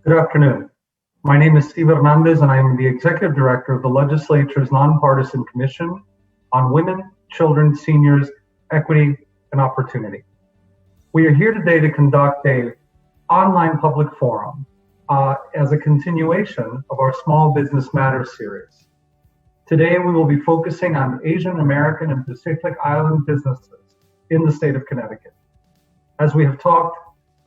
Good afternoon. My name is Steve Hernandez, and I am the Executive Director of the Legislature's Nonpartisan Commission on Women, Children, Seniors, Equity, and Opportunity. We are here today to conduct an online public forum as a continuation of our Small Business Matters series. Today, we will be focusing on Asian American and Pacific Island businesses in the state of Connecticut. As we have talked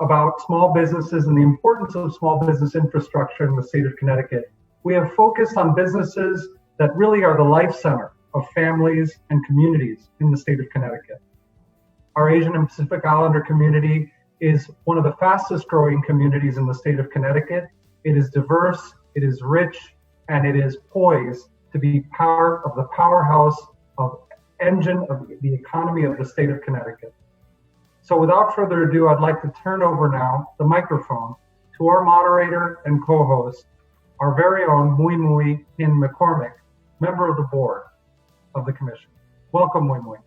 about small businesses and the importance of small business infrastructure in the state of Connecticut, we have focused on businesses that really are the life center of families and communities in the state of Connecticut. Our Asian and Pacific Islander community is one of the fastest growing communities in the state of Connecticut. It is diverse, it is rich, and it is poised to be part of the powerhouse of engine of the economy of the state of Connecticut. So without further ado, I'd like to turn over now the microphone to our moderator and co-host, our very own Mui Mui Hin McCormick, member of the board of the commission. Welcome, Mui Mui.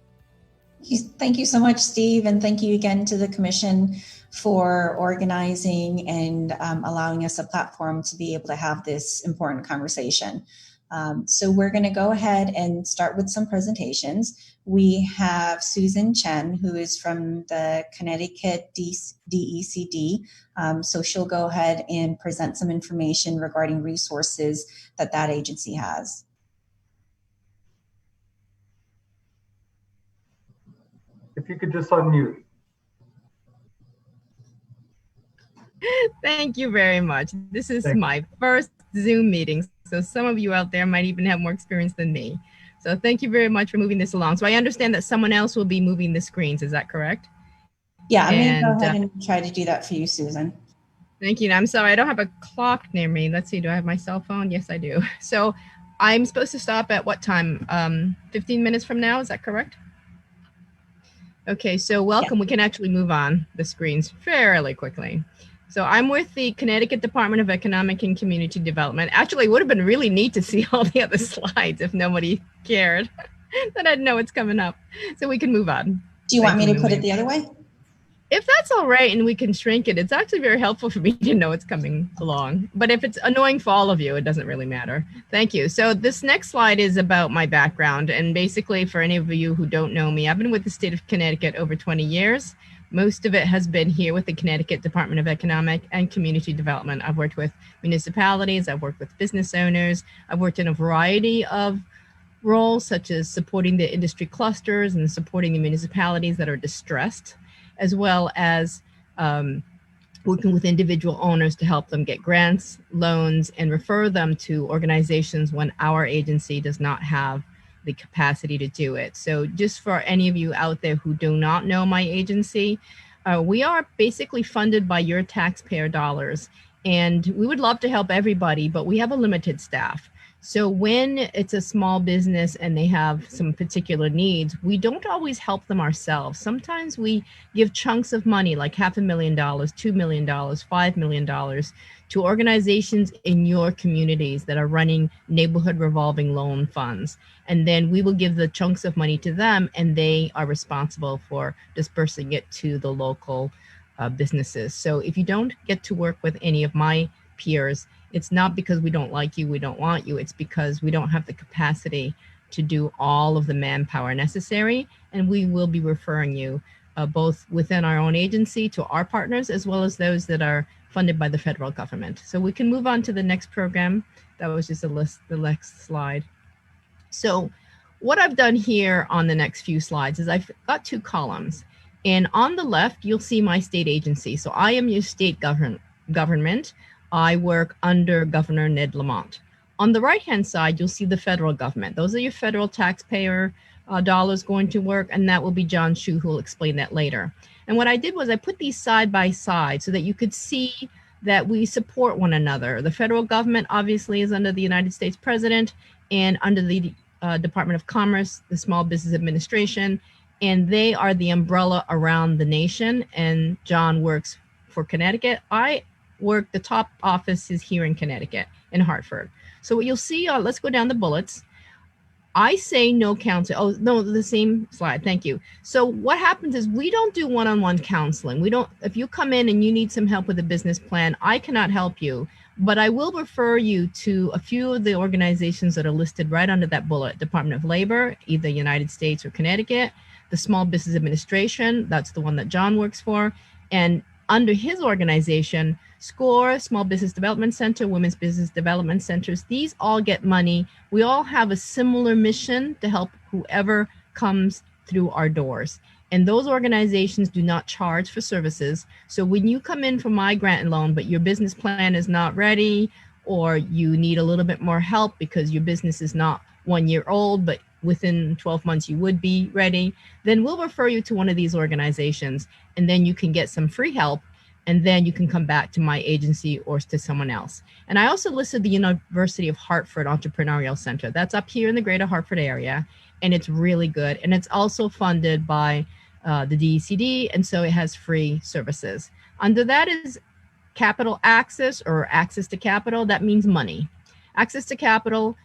Thank you so much, Steve, and thank you again to the Commission for organizing and allowing us a platform to be able to have this important conversation. So we're going to go ahead and start with some presentations. We have Susan Chen, who is from the Connecticut DECD. So she'll go ahead and present some information regarding resources that agency has. If you could just unmute. Thank you very much. This is my first Zoom meeting, so some of you out there might even have more experience than me. So thank you very much for moving this along. So I understand that someone else will be moving the screens. Is that correct? Yeah, I'm going to go ahead and try to do that for you, Susan. Thank you. I'm sorry, I don't have a clock near me. Let's see, do I have my cell phone? Yes, I do. So I'm supposed to stop at what time? 15 minutes from now, is that correct? Okay, so welcome. Yeah. We can actually move on the screens fairly quickly. So I'm with the Connecticut Department of Economic and Community Development. Actually, it would have been really neat to see all the other slides if nobody cared. Then I'd know what's coming up. So we can move on. Do you want me to put it the other way? If that's all right and we can shrink it, it's actually very helpful for me to know what's coming along. But if it's annoying for all of you, it doesn't really matter. Thank you. So this next slide is about my background. And basically, for any of you who don't know me, I've been with the state of Connecticut over 20 years. Most of it has been here with the Connecticut Department of Economic and Community Development. I've worked with municipalities, I've worked with business owners, I've worked in a variety of roles, such as supporting the industry clusters and supporting the municipalities that are distressed, as well as working with individual owners to help them get grants, loans, and refer them to organizations when our agency does not have the capacity to do it. So just for any of you out there who do not know my agency, we are basically funded by your taxpayer dollars, and we would love to help everybody, but we have a limited staff. So when it's a small business and they have some particular needs, we don't always help them ourselves. Sometimes we give chunks of money, like $500,000, $2 million, $5 million, to organizations in your communities that are running neighborhood revolving loan funds. And then we will give the chunks of money to them, and they are responsible for dispersing it to the local businesses. So if you don't get to work with any of my peers, it's not because we don't like you, we don't want you, it's because we don't have the capacity to do all of the manpower necessary. And we will be referring you both within our own agency to our partners, as well as those that are funded by the federal government. So we can move on to the next program. That was just the next slide. So what I've done here on the next few slides is I've got two columns. And on the left, you'll see my state agency. So I am your state government. I work under Governor Ned Lamont. On the right-hand side, you'll see the federal government. Those are your federal taxpayer dollars going to work, and that will be John Shu, who will explain that later. And what I did was I put these side by side so that you could see that we support one another. The federal government obviously is under the United States President and under the Department of Commerce, the Small Business Administration, and they are the umbrella around the nation. And John works for Connecticut. The top office is here in Connecticut, in Hartford. So what you'll see, let's go down the bullets. I say no counseling. Oh, no, the same slide. Thank you. So what happens is we don't do one-on-one counseling. We don't, if you come in and you need some help with a business plan, I cannot help you, but I will refer you to a few of the organizations that are listed right under that bullet: Department of Labor, either United States or Connecticut, the Small Business Administration, that's the one that John works for, and under his organization, SCORE, Small Business Development Center, Women's Business Development Centers, these all get money. We all have a similar mission to help whoever comes through our doors. And those organizations do not charge for services. So when you come in for my grant and loan, but your business plan is not ready, or you need a little bit more help because your business is not 1 year old, but within 12 months you would be ready, then we'll refer you to one of these organizations, and then you can get some free help, and then you can come back to my agency or to someone else. And I also listed the University of Hartford Entrepreneurial Center. That's up here in the greater Hartford area, and it's really good. And it's also funded by the DECD, and so it has free services. Under that is capital access, or access to capital. That means money. Access to capital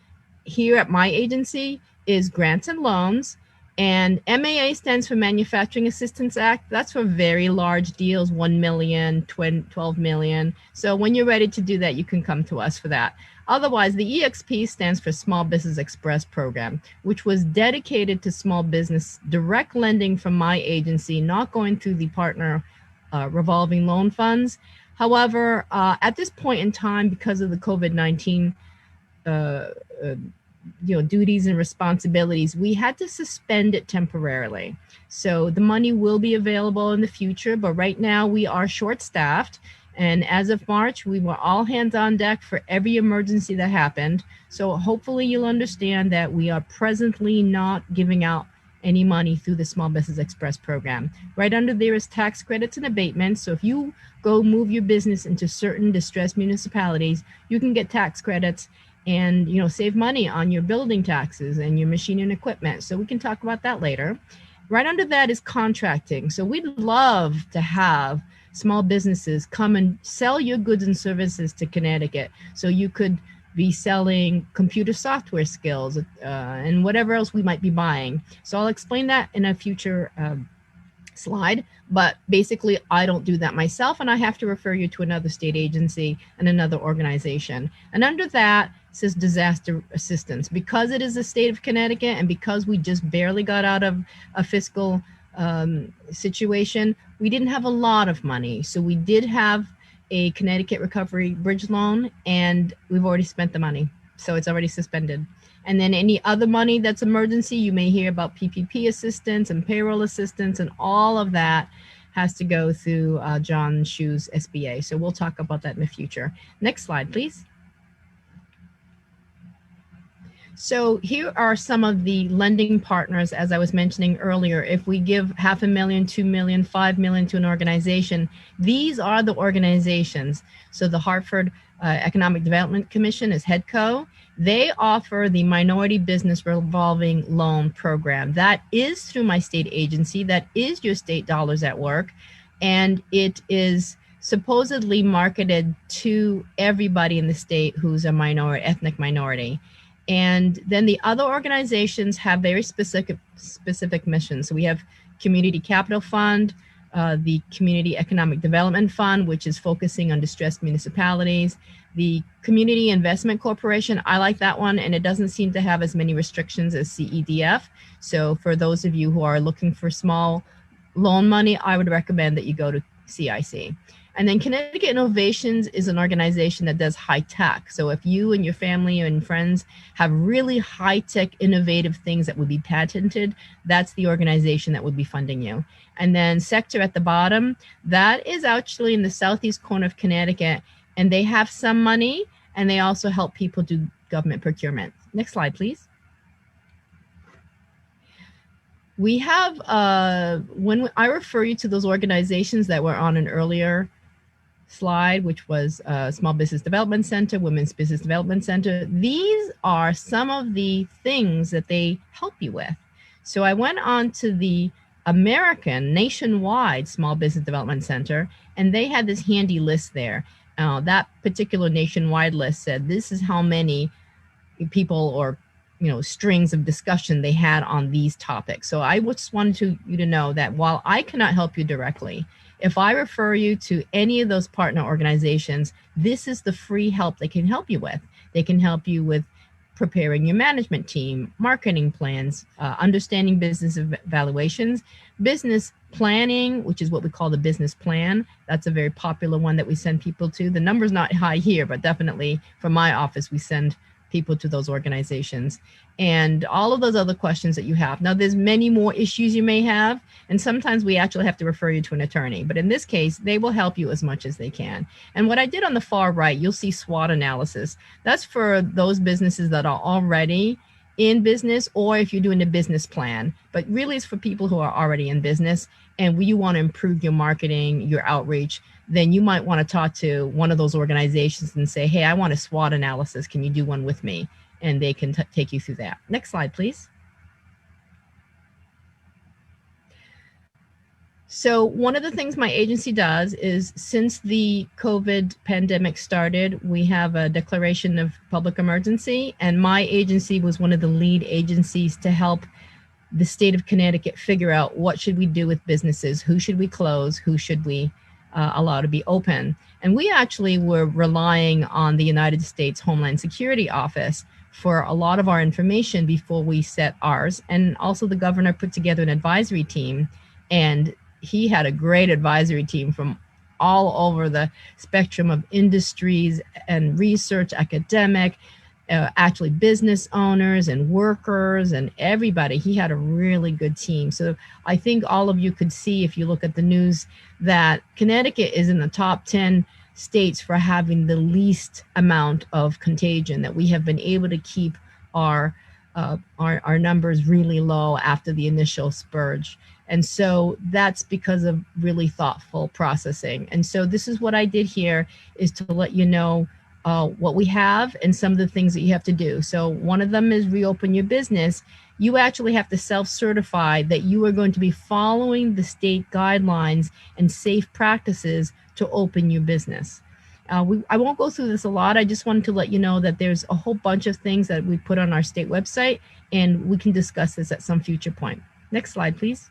here at my agency is grants and loans. And MAA stands for Manufacturing Assistance Act. That's for very large deals, 1 million, 12 million. So when you're ready to do that, you can come to us for that. Otherwise, the EXP stands for Small Business Express Program, which was dedicated to small business direct lending from my agency, not going through the partner revolving loan funds. However, at this point in time, because of the COVID-19 duties and responsibilities, we had to suspend it temporarily. So the money will be available in the future, but right now we are short-staffed. And as of March, we were all hands on deck for every emergency that happened. So hopefully you'll understand that we are presently not giving out any money through the Small Business Express program. Right under there is tax credits and abatements. So if you go move your business into certain distressed municipalities, you can get tax credits and save money on your building taxes and your machine and equipment. So we can talk about that later. Right under that is contracting. So we'd love to have small businesses come and sell your goods and services to Connecticut. So you could be selling computer software skills and whatever else we might be buying. So I'll explain that in a future slide, but basically I don't do that myself, and I have to refer you to another state agency and another organization. And under that says disaster assistance. Because it is the state of Connecticut, and because we just barely got out of a fiscal situation, we didn't have a lot of money. So we did have a Connecticut Recovery Bridge loan, and we've already spent the money. So it's already suspended. And then any other money that's emergency, you may hear about PPP assistance and payroll assistance, and all of that has to go through John Shu's SBA. So we'll talk about that in the future. Next slide, please. So here are some of the lending partners, as I was mentioning earlier. If we give $500,000, $2 million, $5 million to an organization, these are the organizations. So the Hartford Economic Development Commission is HEDCO. They offer the Minority Business Revolving Loan Program. That is through my state agency. That is your state dollars at work. And it is supposedly marketed to everybody in the state who's a minority, ethnic minority. And then the other organizations have very specific missions. So we have Community Capital Fund, the Community Economic Development Fund, which is focusing on distressed municipalities, the Community Investment Corporation. I like that one, and it doesn't seem to have as many restrictions as CEDF. So for those of you who are looking for small loan money, I would recommend that you go to CIC. And then Connecticut Innovations is an organization that does high tech. So if you and your family and friends have really high tech, innovative things that would be patented, that's the organization that would be funding you. And then Sector at the bottom, that is actually in the southeast corner of Connecticut, and they have some money, and they also help people do government procurement. Next slide, please. We have, when I refer you to those organizations that were on an earlier slide, which was Small Business Development Center, Women's Business Development Center, these are some of the things that they help you with. So I went on to the American nationwide Small Business Development Center, and they had this handy list there. That particular nationwide list said this is how many people or strings of discussion they had on these topics. So I just wanted you to know that while I cannot help you directly, if I refer you to any of those partner organizations, this is the free help they can help you with. They can help you with preparing your management team, marketing plans, understanding business evaluations, business planning, which is what we call the business plan. That's a very popular one that we send people to. The number's not high here, but definitely from my office, we send people to those organizations, and all of those other questions that you have. Now, there's many more issues you may have, and sometimes we actually have to refer you to an attorney, but in this case, they will help you as much as they can. And what I did on the far right, you'll see SWOT analysis. That's for those businesses that are already in business, or if you're doing a business plan, but really it's for people who are already in business and you want to improve your marketing, your outreach. Then you might want to talk to one of those organizations and say, hey, I want a SWOT analysis. Can you do one with me? And they can take you through that. Next slide, please. So one of the things my agency does is, since the COVID pandemic started, we have a declaration of public emergency, and my agency was one of the lead agencies to help the state of Connecticut figure out what should we do with businesses, who should we close, who should we allow to be open. And we actually were relying on the United States Homeland Security Office for a lot of our information before we set ours. And also the governor put together an advisory team, and he had a great advisory team from all over the spectrum of industries and research, academic, actually business owners and workers and everybody. He had a really good team. So I think all of you could see, if you look at the news, that Connecticut is in the top 10 states for having the least amount of contagion, that we have been able to keep our numbers really low after the initial spurge. And so that's because of really thoughtful processing. And so this is what I did here, is to let you know what we have and some of the things that you have to do. So one of them is reopen your business. You actually have to self-certify that you are going to be following the state guidelines and safe practices to open your business. I won't go through this a lot. I just wanted to let you know that there's a whole bunch of things that we put on our state website, and we can discuss this at some future point. Next slide, please.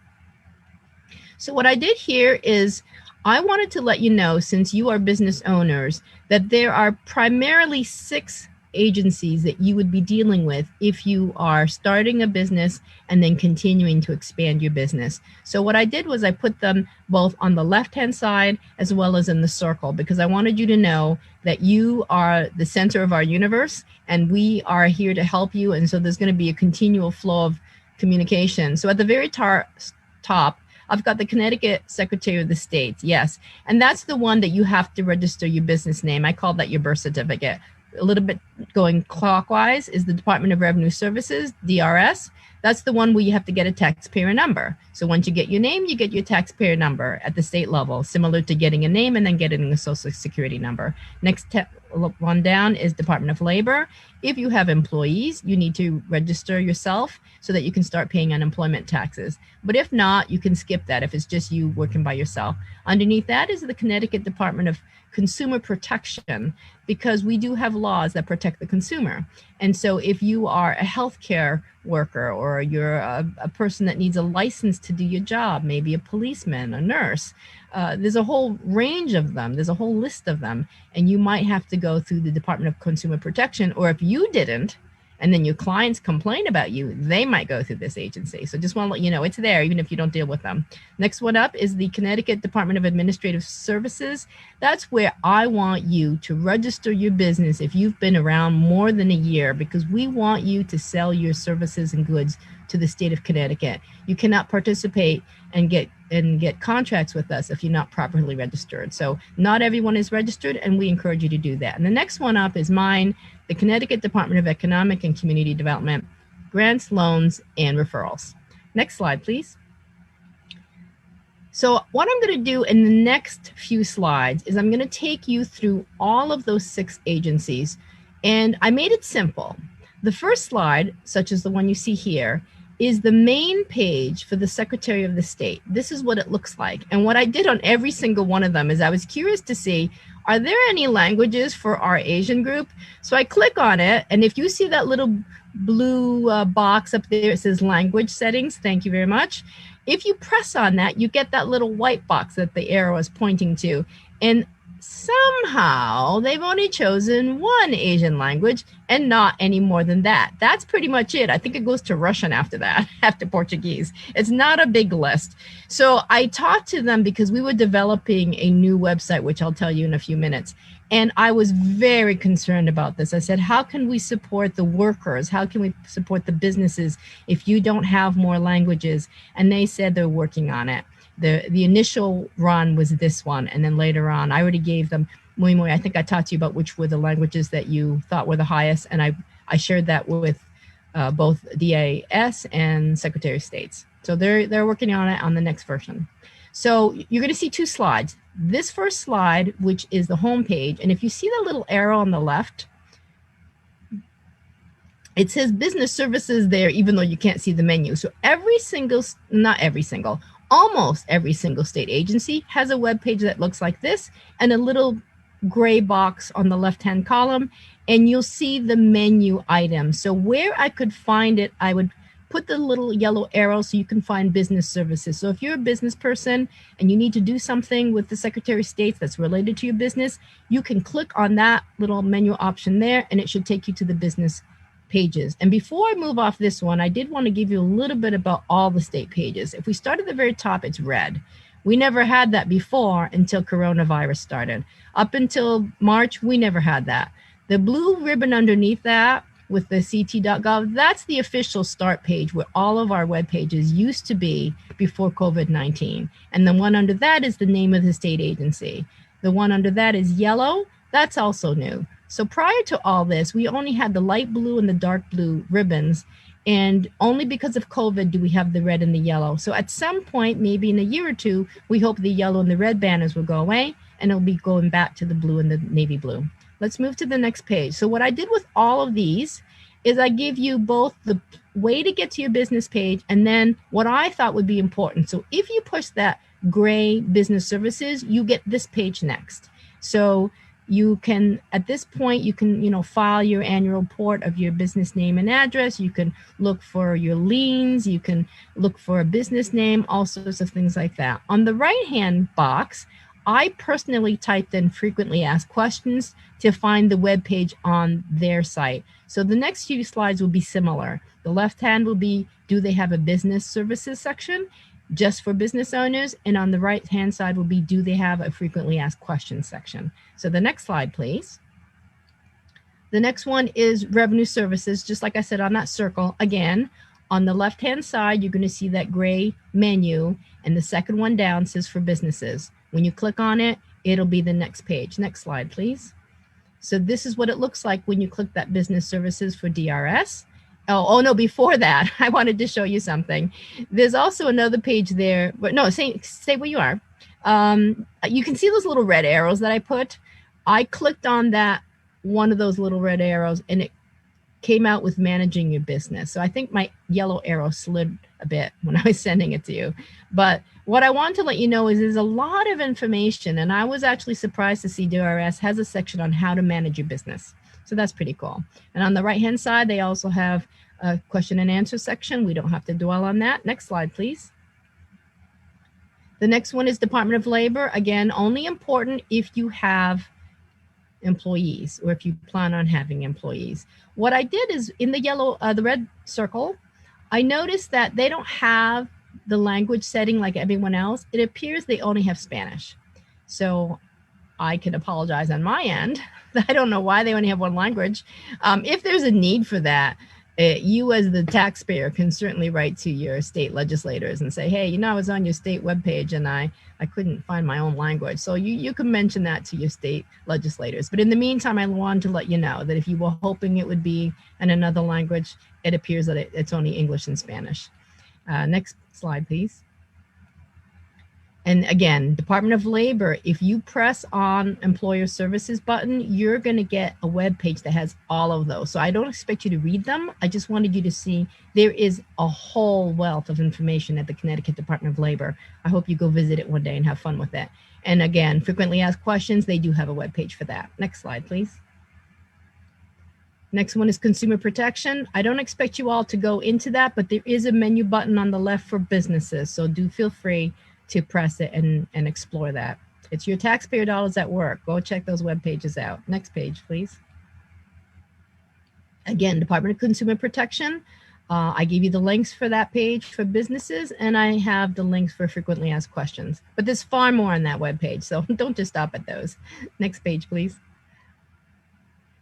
So what I did here is I wanted to let you know, since you are business owners, that there are primarily 6 agencies that you would be dealing with if you are starting a business and then continuing to expand your business. So what I did was I put them both on the left-hand side as well as in the circle, because I wanted you to know that you are the center of our universe and we are here to help you. And so there's going to be a continual flow of communication. So at the very top, I've got the Connecticut Secretary of the State, yes. And that's the one that you have to register your business name. I call that your birth certificate. A little bit going clockwise is the Department of Revenue Services, DRS. That's the one where you have to get a taxpayer number. So once you get your name, you get your taxpayer number at the state level, similar to getting a name and then getting a social security number. Next one down is Department of Labor. If you have employees, you need to register yourself so that you can start paying unemployment taxes. But if not, you can skip that if it's just you working by yourself. Underneath that is the Connecticut Department of Consumer Protection, because we do have laws that protect the consumer. And so if you are a healthcare worker, or you're a person that needs a license to do your job, maybe a policeman, a nurse, there's a whole range of them. There's a whole list of them. And you might have to go through the Department of Consumer Protection, or if you didn't, and then your clients complain about you, they might go through this agency. So just want to let you know it's there, even if you don't deal with them. Next one up is the Connecticut Department of Administrative Services. That's where I want you to register your business if you've been around more than a year, because we want you to sell your services and goods to the state of Connecticut. You cannot participate and get contracts with us if you're not properly registered. So not everyone is registered, and we encourage you to do that. And the next one up is mine, the Connecticut Department of Economic and Community Development, grants, loans, and referrals. Next slide, please. So what I'm going to do in the next few slides is I'm going to take you through all of those 6 agencies, and I made it simple. The first slide, such as the one you see here, is the main page for the Secretary of the State. This is what it looks like. And what I did on every single one of them is I was curious to see, are there any languages for our Asian group? So I click on it, and if you see that little blue box up there, it says language settings, thank you very much. If you press on that, you get that little white box that the arrow is pointing to. And somehow they've only chosen one Asian language and not any more than that. That's pretty much it. I think it goes to Russian after that, after Portuguese. It's not a big list. So I talked to them because we were developing a new website, which I'll tell you in a few minutes. And I was very concerned about this. I said, how can we support the workers? How can we support the businesses if you don't have more languages? And they said they're working on it. The initial run was this one, and then later on, I already gave them, I think I talked to you about which were the languages that you thought were the highest, and I shared that with both DAS and Secretary of States. So they're working on it on the next version. So you're going to see two slides. This first slide, which is the home page, and if you see the little arrow on the left, it says business services there, even though you can't see the menu. So almost every single state agency has a web page that looks like this, and a little gray box on the left-hand column, and you'll see the menu item. So where I could find it, I would put the little yellow arrow so you can find business services. So if you're a business person and you need to do something with the Secretary of State that's related to your business, you can click on that little menu option there, and it should take you to the business pages. And before I move off this one, I did want to give you a little bit about all the state pages. If we start at the very top, it's red. We never had that before until coronavirus started. Up until March, we never had that. The blue ribbon underneath that with the ct.gov, that's the official start page where all of our web pages used to be before COVID-19. And the one under that is the name of the state agency. The one under that is yellow. That's also new. So prior to all this, we only had the light blue and the dark blue ribbons, and only because of COVID do we have the red and the yellow. So at some point, maybe in a year or two, we hope the yellow and the red banners will go away, and it'll be going back to the blue and the navy blue. Let's move to the next page. So what I did with all of these is I give you both the way to get to your business page and then what I thought would be important. So if you push that gray business services, you get this page next. So you can, at this point, you can, file your annual report of your business name and address. You can look for your liens. You can look for a business name, all sorts of things like that. On the right-hand box, I personally typed in frequently asked questions to find the web page on their site. So the next few slides will be similar. The left hand will be, do they have a business services section just for business owners? And on the right hand side will be, do they have a frequently asked questions section? So the next slide, please. The next one is revenue services, just like I said on that circle. Again, on the left hand side, you're going to see that gray menu, and the second one down says for businesses. When you click on it, it'll be the next page. Next slide, please. So this is what it looks like when you click that business services for DRS. Oh no, before that, I wanted to show you something. There's also another page there, but no, stay where you are. You can see those little red arrows that I put. I clicked on that, one of those little red arrows, and it came out with managing your business. So I think my yellow arrow slid a bit when I was sending it to you. But what I want to let you know is there's a lot of information, and I was actually surprised to see DRS has a section on how to manage your business. So that's pretty cool. And on the right-hand side, they also have a question and answer section. We don't have to dwell on that. Next slide, please. The next one is Department of Labor. Again, only important if you have employees or if you plan on having employees. What I did is in the red circle, I noticed that they don't have the language setting like everyone else. It appears they only have Spanish. So I can apologize on my end. I don't know why they only have one language. If there's a need for that, you as the taxpayer can certainly write to your state legislators and say, hey, I was on your state webpage and I couldn't find my own language. So you can mention that to your state legislators. But in the meantime, I wanted to let you know that if you were hoping it would be in another language, it appears that it's only English and Spanish. Next slide, please. And again, Department of Labor, if you press on Employer Services button, you're going to get a web page that has all of those. So I don't expect you to read them. I just wanted you to see there is a whole wealth of information at the Connecticut Department of Labor. I hope you go visit it one day and have fun with it. And again, frequently asked questions, they do have a web page for that. Next slide, please. Next one is consumer protection. I don't expect you all to go into that, but there is a menu button on the left for businesses. So do feel free to press it and explore that. It's your taxpayer dollars at work. Go check those web pages out. Next page, please. Again, Department of Consumer Protection. I gave you the links for that page for businesses, and I have the links for frequently asked questions. But there's far more on that web page, so don't just stop at those. Next page, please.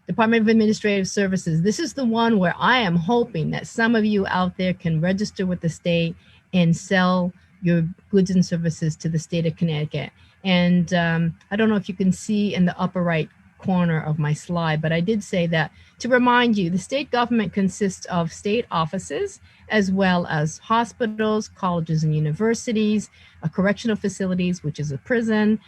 Department of Administrative Services. This is the one where I am hoping that some of you out there can register with the state and sell your goods and services to the state of Connecticut. And I don't know if you can see in the upper right corner of my slide, but I did say that to remind you, the state government consists of state offices as well as hospitals, colleges and universities, correctional facilities, which is a prison,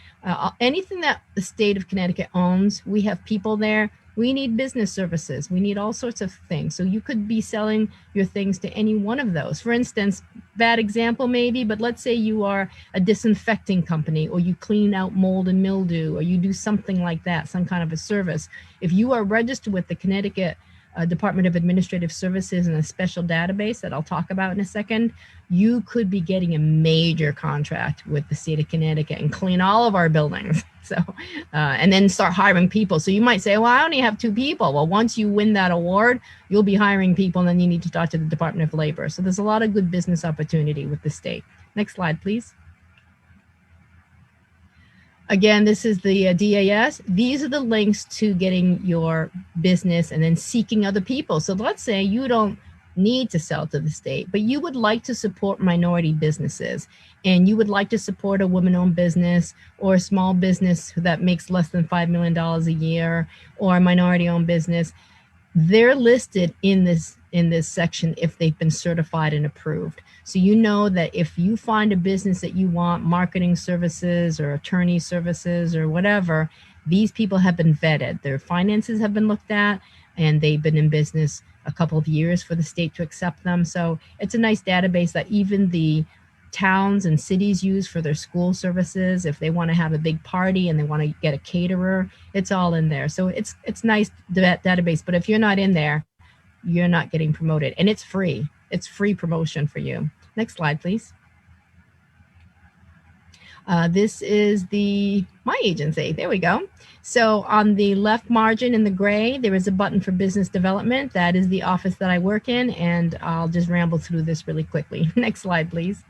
anything that the state of Connecticut owns. We have people there. We need business services. We need all sorts of things. So you could be selling your things to any one of those. For instance, bad example maybe, but let's say you are a disinfecting company, or you clean out mold and mildew, or you do something like that, some kind of a service. If you are registered with the Connecticut Department of Administrative Services in a special database that I'll talk about in a second, you could be getting a major contract with the state of Connecticut and clean all of our buildings. So, and then start hiring people. So you might say, well, I only have 2 people. Well, once you win that award, you'll be hiring people, and then you need to talk to the Department of Labor. So there's a lot of good business opportunity with the state. Next slide, please. Again, this is the DAS. These are the links to getting your business and then seeking other people. So let's say you don't need to sell to the state, but you would like to support minority businesses, and you would like to support a woman-owned business or a small business that makes less than $5 million a year, or a minority-owned business. They're listed in this section if they've been certified and approved. So you know that if you find a business that you want marketing services or attorney services or whatever, these people have been vetted. Their finances have been looked at, and they've been in business a couple of years for the state to accept them. So it's a nice database that even the towns and cities use for their school services. If they want to have a big party and they want to get a caterer, it's all in there. So it's nice database, but if you're not in there, you're not getting promoted, and it's free. It's free promotion for you. Next slide, please. This is my agency. There we go. So on the left margin in the gray, there is a button for business development. That is the office that I work in, and I'll just ramble through this really quickly. Next slide, please.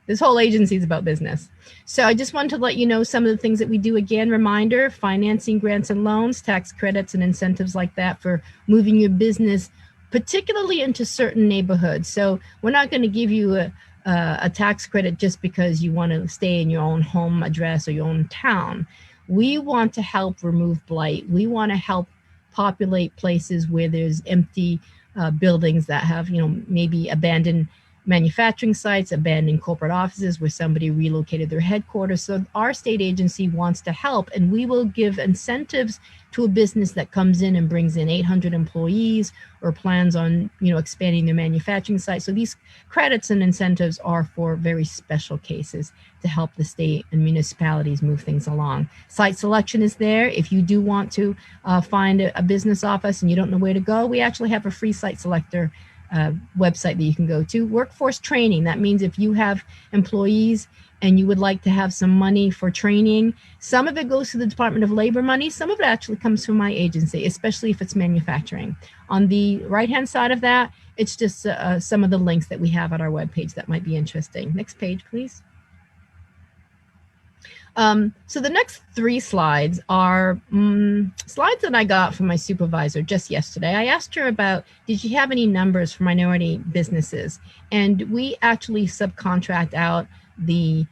This whole agency is about business. So I just wanted to let you know some of the things that we do. Again, reminder, financing, grants and loans, tax credits and incentives like that for moving your business, particularly into certain neighborhoods. So we're not going to give you a tax credit just because you want to stay in your own home address or your own town. We want to help remove blight. We want to help populate places where there's empty buildings that have, maybe abandoned manufacturing sites, abandoned corporate offices where somebody relocated their headquarters. So our state agency wants to help, and we will give incentives to a business that comes in and brings in 800 employees or plans on, expanding their manufacturing site. So these credits and incentives are for very special cases to help the state and municipalities move things along. Site selection is there. If you do want to find a business office and you don't know where to go, we actually have a free site selector website that you can go to. Workforce training, that means if you have employees and you would like to have some money for training, some of it goes to the Department of Labor money, some of it actually comes from my agency, especially if it's manufacturing. On the right-hand side of that, it's just some of the links that we have at our webpage that might be interesting. Next page, please. So the next 3 slides are slides that I got from my supervisor just yesterday. I asked her about, did you have any numbers for minority businesses? And we actually subcontract out the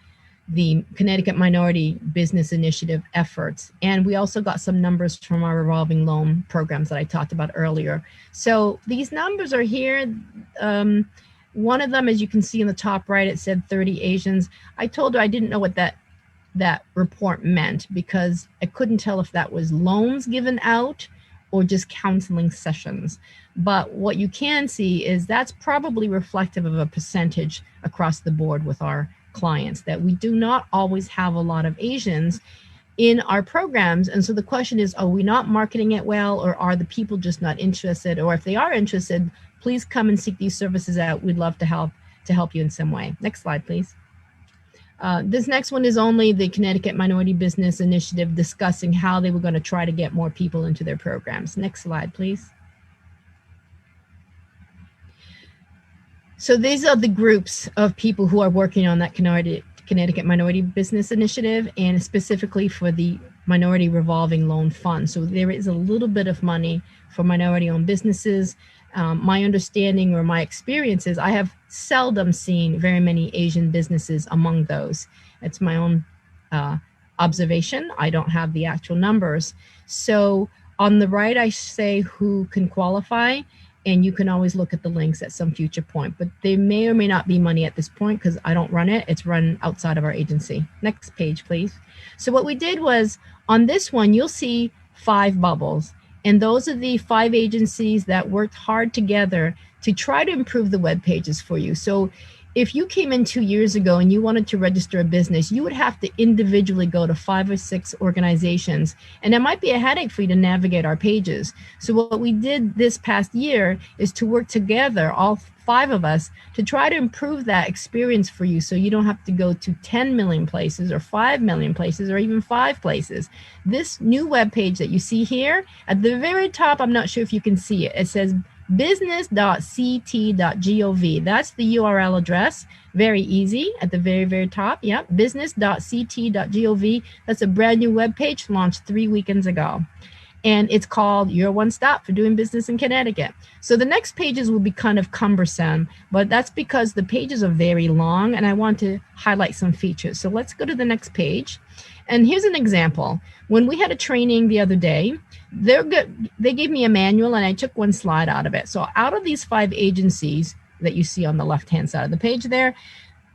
Connecticut Minority Business Initiative efforts. And we also got some numbers from our revolving loan programs that I talked about earlier. So these numbers are here. One of them, as you can see in the top right, it said 30 Asians. I told her I didn't know what that report meant because I couldn't tell if that was loans given out or just counseling sessions. But what you can see is that's probably reflective of a percentage across the board with our clients, that we do not always have a lot of Asians in our programs. And so the question is, are we not marketing it well, or are the people just not interested? Or if they are interested, please come and seek these services out. We'd love to help you in some way. Next slide, please. This next one is only the Connecticut Minority Business Initiative discussing how they were going to try to get more people into their programs. Next slide, please. So these are the groups of people who are working on that Connecticut Minority Business Initiative, and specifically for the Minority Revolving Loan Fund. So there is a little bit of money for minority-owned businesses. My understanding or my experience is I have seldom seen very many Asian businesses among those. It's my own observation. I don't have the actual numbers. So on the right, I say who can qualify, and you can always look at the links at some future point. But there may or may not be money at this point because I don't run it. It's run outside of our agency. Next page, please. So what we did was on this one, you'll see 5 bubbles. And those are the 5 agencies that worked hard together to try to improve the web pages for you. So if you came in 2 years ago and you wanted to register a business, you would have to individually go to 5 or 6 organizations, and it might be a headache for you to navigate our pages. So what we did this past year is to work together, all 5 of us, to try to improve that experience for you so you don't have to go to 10 million places or 5 million places or even 5 places. This new web page that you see here at the very top, I'm not sure if you can see it, it says business.ct.gov. That's the URL address. Very easy at the very, very top. Yep, business.ct.gov. That's a brand new web page launched 3 weekends ago. And it's called Your One Stop for Doing Business in Connecticut. So the next pages will be kind of cumbersome, but that's because the pages are very long and I want to highlight some features. So let's go to the next page. And here's an example. When we had a training the other day, they gave me a manual and I took one slide out of it. So out of these 5 agencies that you see on the left-hand side of the page there,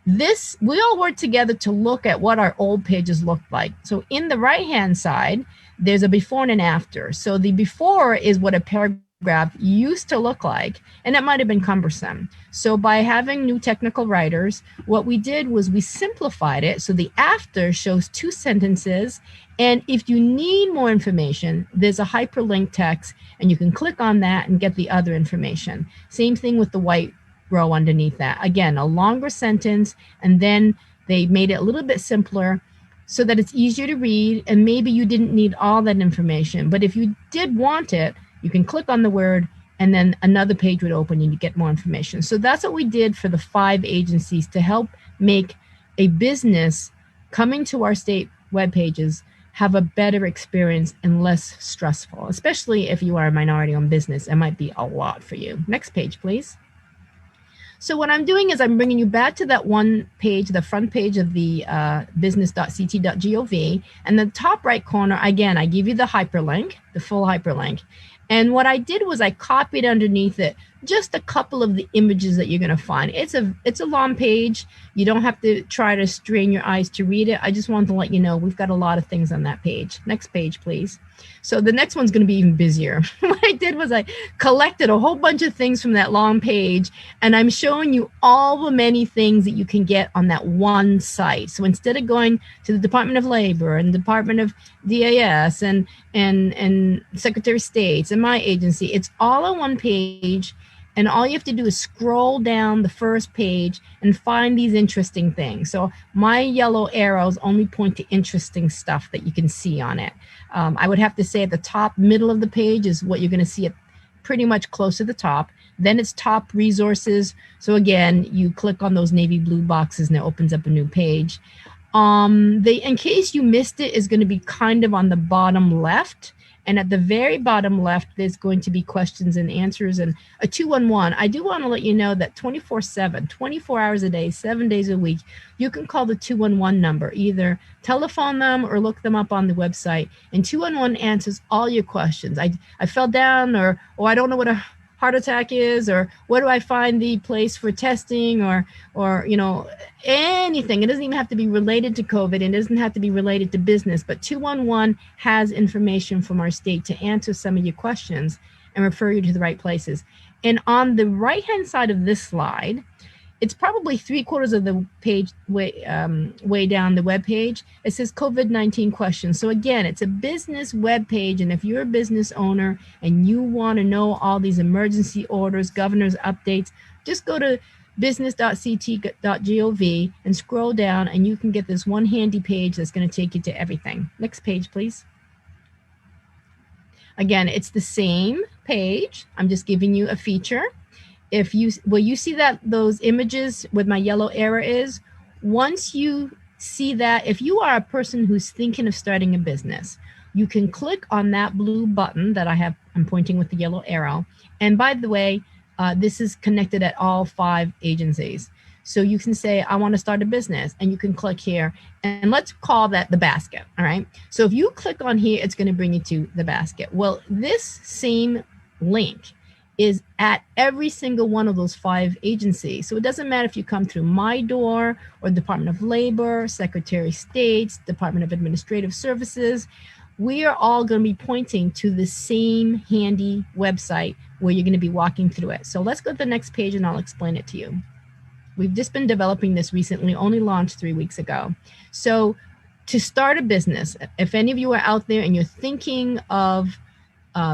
we all worked together to look at what our old pages looked like. So in the right-hand side, there's a before and an after. So the before is what a paragraph used to look like, and it might have been cumbersome. So by having new technical writers, what we did was we simplified it. So the after shows 2 sentences, and if you need more information, there's a hyperlink text, and you can click on that and get the other information. Same thing with the white row underneath that. Again, a longer sentence, and then they made it a little bit simpler so that it's easier to read, and maybe you didn't need all that information. But if you did want it, you can click on the word and then another page would open and you get more information. So that's what we did for the 5 agencies to help make a business coming to our state web pages have a better experience and less stressful, especially if you are a minority-owned business. It might be a lot for you. Next page, please. So what I'm doing is I'm bringing you back to that one page, the front page of the business.ct.gov. And the top right corner, again, I give you the hyperlink, the full hyperlink. And what I did was I copied underneath it just a couple of the images that you're going to find. It's a long page. You don't have to try to strain your eyes to read it. I just wanted to let you know we've got a lot of things on that page. Next page, please. So the next one's going to be even busier. What I did was I collected a whole bunch of things from that long page, and I'm showing you all the many things that you can get on that one site. So instead of going to the Department of Labor and Department of DAS and Secretary of State's and my agency, it's all on one page. And all you have to do is scroll down the first page and find these interesting things. So my yellow arrows only point to interesting stuff that you can see on it. I would have to say at the top middle of the page is what you're going to see at pretty much close to the top. Then it's top resources. So again, you click on those navy blue boxes and it opens up a new page. In case you missed it, is going to be kind of on the bottom left. And at the very bottom left, there's going to be questions and answers and a 211. I do want to let you know that 24/7, 24 hours a day, 7 days a week, you can call the 211 number, either telephone them or look them up on the website. And 211 answers all your questions. I fell down, or I don't know what a heart attack is, or where do I find the place for testing, or anything. It doesn't even have to be related to COVID. It doesn't have to be related to business, but 211 has information from our state to answer some of your questions and refer you to the right places. And on the right-hand side of this slide, it's probably 3/4 of the page way down the web page. It says COVID-19 questions. So again, it's a business web page, and if you're a business owner and you want to know all these emergency orders, governor's updates, just go to business.ct.gov and scroll down, and you can get this one handy page that's going to take you to everything. Next page, please. Again, it's the same page. I'm just giving you a feature. If you see that those images with my yellow arrow is, once you see that, if you are a person who's thinking of starting a business, you can click on that blue button that I'm pointing with the yellow arrow. And by the way, this is connected at all 5 agencies. So you can say, I want to start a business, and you can click here, and let's call that the basket. All right. So if you click on here, it's going to bring you to the basket. Well, this same link is at every single one of those 5 agencies. So it doesn't matter if you come through My Door or Department of Labor, Secretary of State, Department of Administrative Services. We are all going to be pointing to the same handy website where you're going to be walking through it. So let's go to the next page and I'll explain it to you. We've just been developing this recently, only launched 3 weeks ago. So to start a business, if any of you are out there and you're thinking of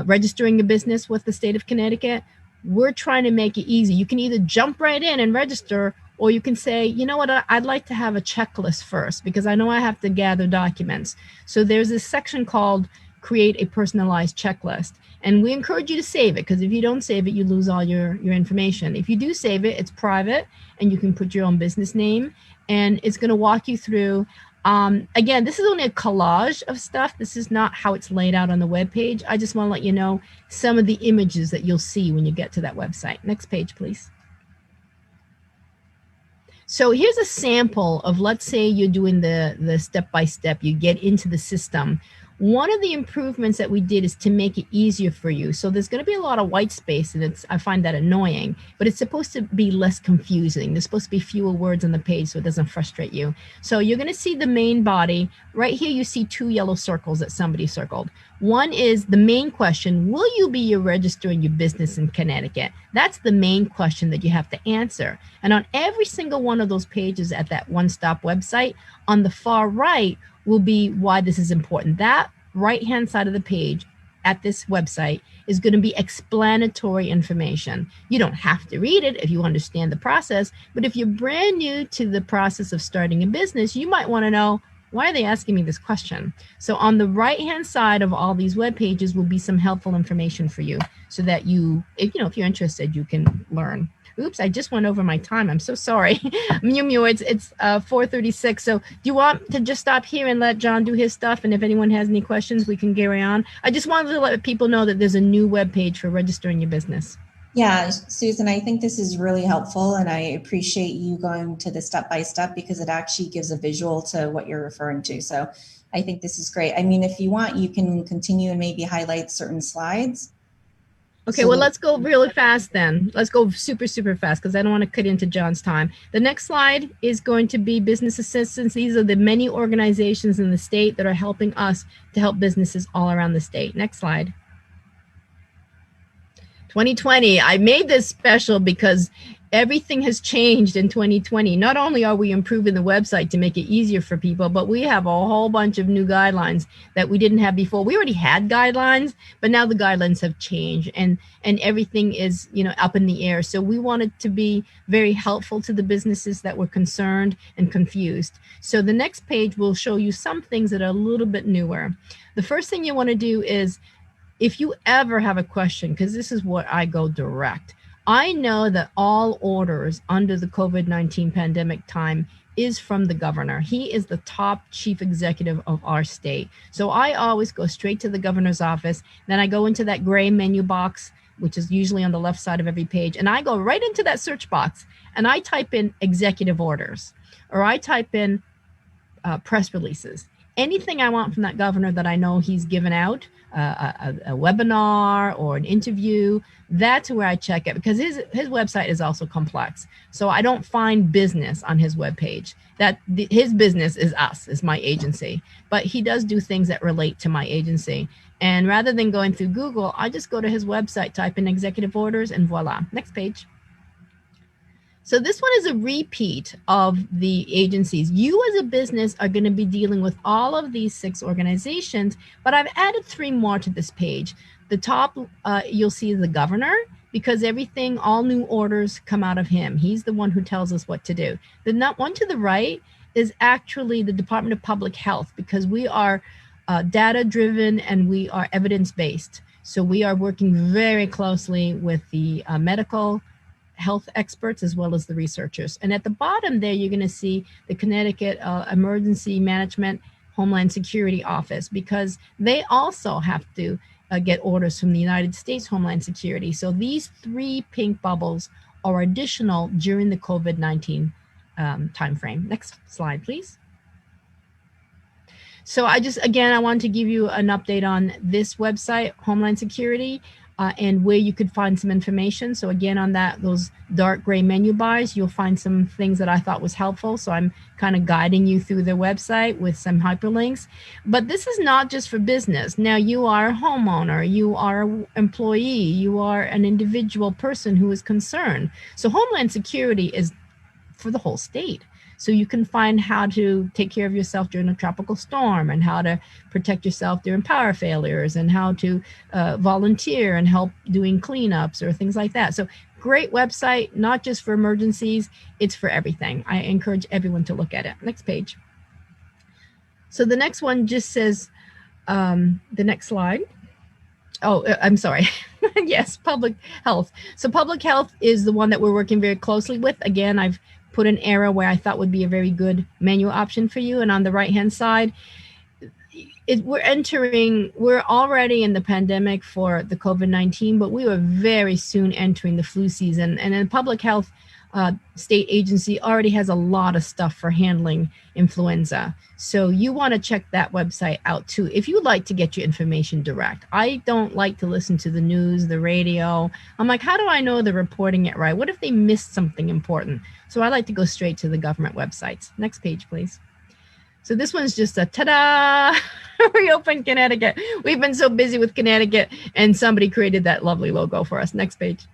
registering a business with the state of Connecticut, we're trying to make it easy. You can either jump right in and register, or you can say, you know what, I'd like to have a checklist first because I know I have to gather documents. So there's this section called Create a Personalized Checklist. And we encourage you to save it, because if you don't save it, you lose all your information. If you do save it, it's private and you can put your own business name, and it's going to walk you through. Again, this is only a collage of stuff. This is not how it's laid out on the web page. I just want to let you know some of the images that you'll see when you get to that website. Next page, please. So here's a sample of, let's say you're doing the step-by-step, you get into the system. One of the improvements that we did is to make it easier for you. So there's going to be a lot of white space, and I find that annoying, but it's supposed to be less confusing. There's supposed to be fewer words on the page so it doesn't frustrate you. So you're going to see the main body. Right here, you see 2 yellow circles that somebody circled. One is the main question: will you be registering your business in Connecticut? That's the main question that you have to answer. And on every single one of those pages at that one-stop website, on the far right will be why this is important. That right-hand side of the page at this website is going to be explanatory information. You don't have to read it if you understand the process, but if you're brand new to the process of starting a business, you might want to know, why are they asking me this question? So on the right-hand side of all these web pages will be some helpful information for you, so that if you're interested, you can learn. Oops, I just went over my time. I'm so sorry. Mew, it's 4:36. So do you want to just stop here and let John do his stuff? And if anyone has any questions, we can carry on. I just wanted to let people know that there's a new webpage for registering your business. Yeah, Susan, I think this is really helpful, and I appreciate you going to the step-by-step because it actually gives a visual to what you're referring to. So I think this is great. I mean, if you want, you can continue and maybe highlight certain slides. Okay, well, let's go really fast then. Let's go super, super fast because I don't want to cut into John's time. The next slide is going to be business assistance. These are the many organizations in the state that are helping us to help businesses all around the state. Next slide. 2020, I made this special because everything has changed in 2020. Not only are we improving the website to make it easier for people, but we have a whole bunch of new guidelines that we didn't have before. We already had guidelines, but now the guidelines have changed and everything is, up in the air. So we wanted to be very helpful to the businesses that were concerned and confused. So the next page will show you some things that are a little bit newer. The first thing you want to do is, if you ever have a question, because this is what I go direct, I know that all orders under the COVID-19 pandemic time is from the governor. He is the top chief executive of our state. So I always go straight to the governor's office. Then I go into that gray menu box, which is usually on the left side of every page. And I go right into that search box and I type in executive orders, or I type in press releases. anything I want from that governor that I know he's given out, a webinar or an interview, that's where I check it, because his website is also complex. So I don't find business on his webpage. His business is us, is my agency, but he does do things that relate to my agency. And rather than going through Google, I just go to his website, type in executive orders, and voila. Next page. So this one is a repeat of the agencies. You as a business are going to be dealing with all of these 6 organizations, but I've added 3 more to this page. The top, you'll see the governor, because everything, all new orders come out of him. He's the one who tells us what to do. The one to the right is actually the Department of Public Health, because we are data-driven and we are evidence-based. So we are working very closely with the medical health experts as well as the researchers. And at the bottom there, you're going to see the Connecticut Emergency Management Homeland Security Office, because they also have to get orders from the United States Homeland Security. So these 3 pink bubbles are additional during the COVID-19 timeframe. Next slide, please. So I wanted to give you an update on this website, Homeland Security, and where you could find some information. So again, on those dark gray menu bars, you'll find some things that I thought was helpful. So I'm kind of guiding you through their website with some hyperlinks. But this is not just for business. Now, you are a homeowner, you are an employee, you are an individual person who is concerned. So Homeland Security is for the whole state. So you can find how to take care of yourself during a tropical storm, and how to protect yourself during power failures, and how to volunteer and help doing cleanups or things like that. So great website, not just for emergencies, it's for everything. I encourage everyone to look at it. Next page. So the next one just says, the next slide. Oh, I'm sorry. Yes, public health. So public health is the one that we're working very closely with. Again, I've put an arrow where I thought would be a very good menu option for you. And on the right-hand side, we're already in the pandemic for the COVID-19, but we were very soon entering the flu season. And then public health state agency already has a lot of stuff for handling influenza. So you want to check that website out too, if you like to get your information direct. I don't like to listen to the news, the radio. I'm like, how do I know they're reporting it right? What if they missed something important? So I like to go straight to the government websites. Next page, please. So this one's just a ta-da, Reopen Connecticut. We've been so busy with Connecticut, and somebody created that lovely logo for us. Next page.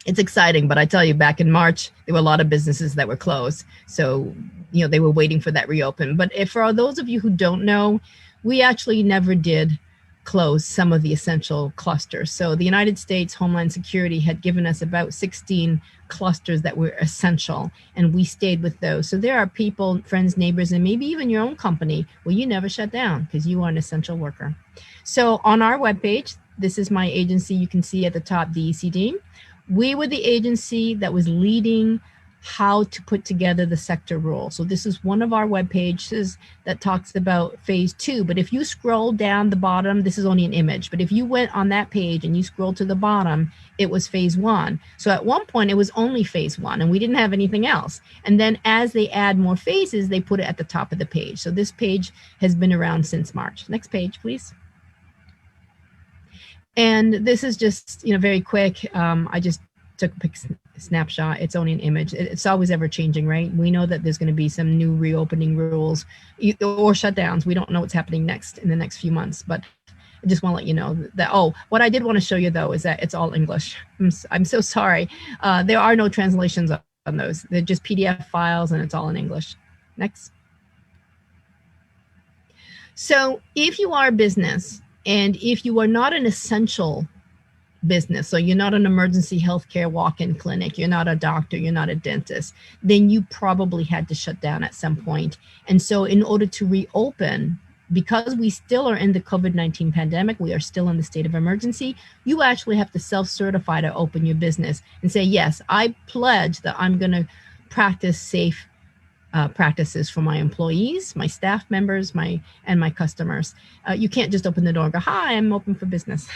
It's exciting, but I tell you, back in March, there were a lot of businesses that were closed. So, they were waiting for that reopen. But for those of you who don't know, we actually never did close some of the essential clusters. So the United States Homeland Security had given us about 16 clusters that were essential, and we stayed with those. So there are people, friends, neighbors, and maybe even your own company where you never shut down because you are an essential worker. So on our webpage, this is my agency. You can see at the top, DECD. We were the agency that was leading how to put together the sector rule. So this is one of our web pages that talks about phase 2. But if you scroll down the bottom, this is only an image. But if you went on that page and you scroll to the bottom, it was phase 1. So at one point it was only phase 1 and we didn't have anything else. And then as they add more phases, they put it at the top of the page. So this page has been around since March. Next page, please. And this is just, very quick. I just took a snapshot. It's only an image. It's always ever changing, right? We know that there's going to be some new reopening rules or shutdowns. We don't know what's happening next in the next few months, but I just want to let you know that, what I did want to show you though, is that it's all English. I'm so sorry. There are no translations on those. They're just PDF files and it's all in English. Next. So if you are a business, and if you are not an essential business, so you're not an emergency healthcare walk-in clinic, you're not a doctor, you're not a dentist, then you probably had to shut down at some point. And so in order to reopen, because we still are in the COVID-19 pandemic, we are still in the state of emergency, you actually have to self-certify to open your business and say, yes, I pledge that I'm going to practice safe practices for my employees, my staff members, and my customers. You can't just open the door and go, hi, I'm open for business.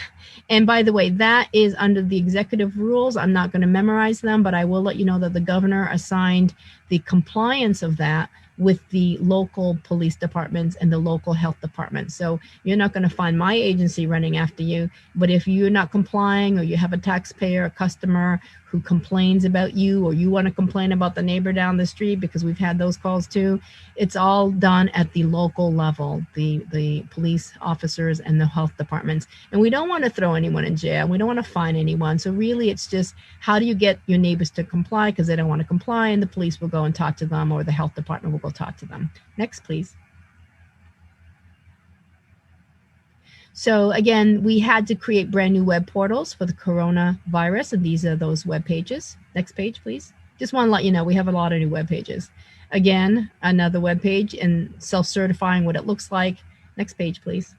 And by the way, that is under the executive rules. I'm not going to memorize them, but I will let you know that the governor assigned the compliance of that with the local police departments and the local health departments. So you're not going to find my agency running after you, but if you're not complying, or you have a taxpayer, a customer who complains about you, or you want to complain about the neighbor down the street, because we've had those calls too, it's all done at the local level, the police officers and the health departments. And we don't want to throw anyone in jail. We don't want to fine anyone. So really, it's just, how do you get your neighbors to comply, because they don't want to comply, and the police will go and talk to them, or the health department will go talk to them. Next, please. So again, we had to create brand new web portals for the coronavirus, and these are those web pages. Next page, please. Just want to let you know we have a lot of new web pages. Again, another web page and self-certifying what it looks like. Next page, please.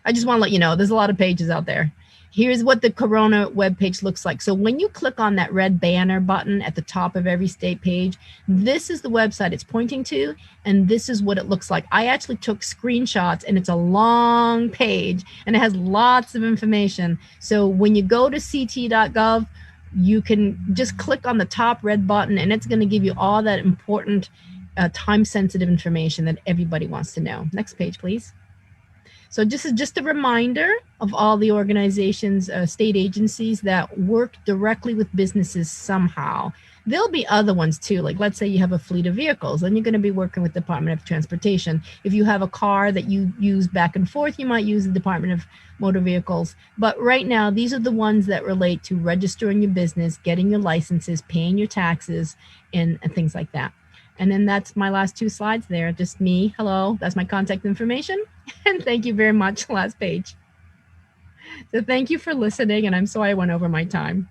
I just want to let you know there's a lot of pages out there. Here's what the Corona webpage looks like. So when you click on that red banner button at the top of every state page, this is the website it's pointing to, and this is what it looks like. I actually took screenshots, and it's a long page, and it has lots of information. So when you go to ct.gov, you can just click on the top red button, and it's going to give you all that important time-sensitive information that everybody wants to know. Next page, please. So this is just a reminder of all the organizations, state agencies that work directly with businesses somehow. There'll be other ones too, like let's say you have a fleet of vehicles, then you're going to be working with the Department of Transportation. If you have a car that you use back and forth, you might use the Department of Motor Vehicles. But right now, these are the ones that relate to registering your business, getting your licenses, paying your taxes, and things like that. And then that's my last two slides there. Just me. Hello. That's my contact information. And thank you very much. Last page. So thank you for listening. And I'm sorry I went over my time.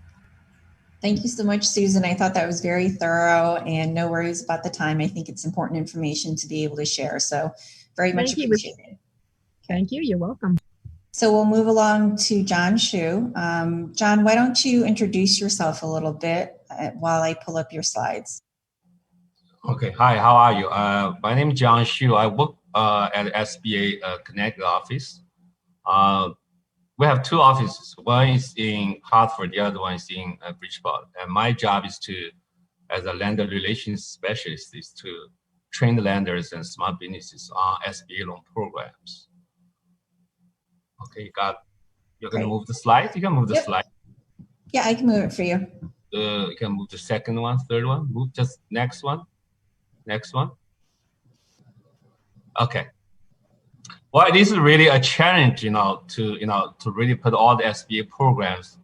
Thank you so much, Susan. I thought that was very thorough, and no worries about the time. I think it's important information to be able to share. So very much appreciated. Thank you. You're welcome. So we'll move along to John Shu. John, why don't you introduce yourself a little bit while I pull up your slides? Okay, hi, how are you? My name is John Shu. I work at the SBA Connecticut office. We have two offices. One is in Hartford, the other one is in Bridgeport. And my job is to, as a lender relations specialist, is to train the lenders and small businesses on SBA loan programs. Okay, you're going to move the slide? You can move the slide. Yeah, I can move it for you. You can move the second one, third one, move just next one. Next one. Okay. Well, this is really a challenge, to really put all the SBA programs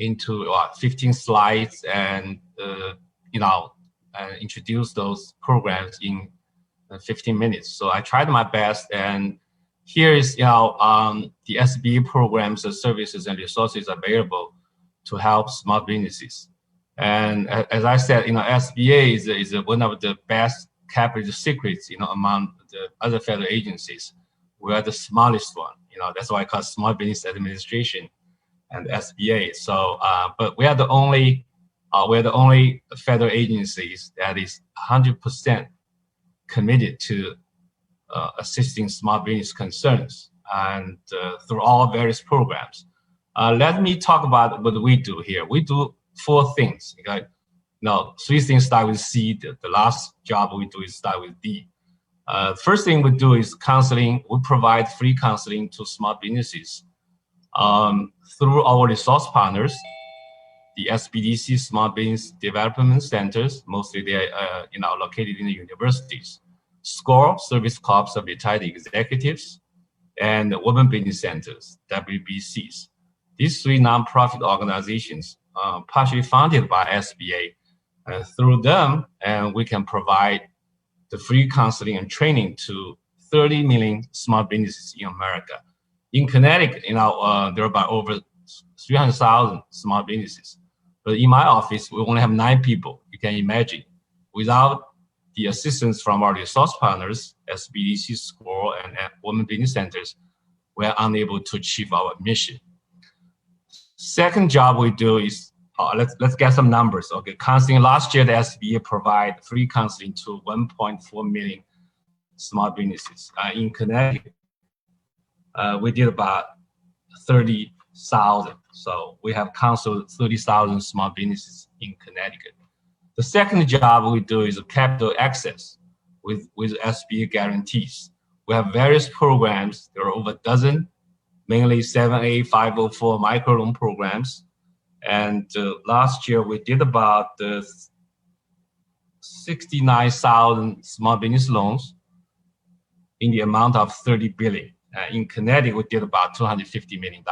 into 15 slides and introduce those programs in 15 minutes. So I tried my best, and here is the SBA programs, the services and resources available to help small businesses. And as I said, SBA is one of the best kept secrets, among the other federal agencies. We are the smallest one, that's why I call Small Business Administration and SBA. So, but we are the only federal agencies that is 100% committed to assisting small business concerns, and through all various programs. Let me talk about what we do here. We do 4 things. Okay? No, 3 things start with C. The last job we do is start with D. First thing we do is counseling. We provide free counseling to small businesses through our resource partners, the SBDC Small Business Development Centers. Mostly they are located in the universities. SCORE, Service Corps of Retired Executives, and Women Business Centers, WBCs. These 3 nonprofit organizations partially funded by SBA. Through them, and we can provide the free counseling and training to 30 million small businesses in America. In Connecticut, there are about over 300,000 small businesses. But in my office, we only have 9 people. You can imagine. Without the assistance from our resource partners, SBDC, SCORE, and Women Business Centers, we are unable to achieve our mission. Second job we do is, let's get some numbers. Okay, counseling. Last year, the SBA provided free counseling to 1.4 million small businesses. In Connecticut, we did about 30,000. So we have counseled 30,000 small businesses in Connecticut. The second job we do is capital access with SBA guarantees. We have various programs. There are over a dozen, mainly 7A, 504 microloan programs. And last year we did about 69,000 small business loans in the amount of 30 billion. In Connecticut, we did about $250 million.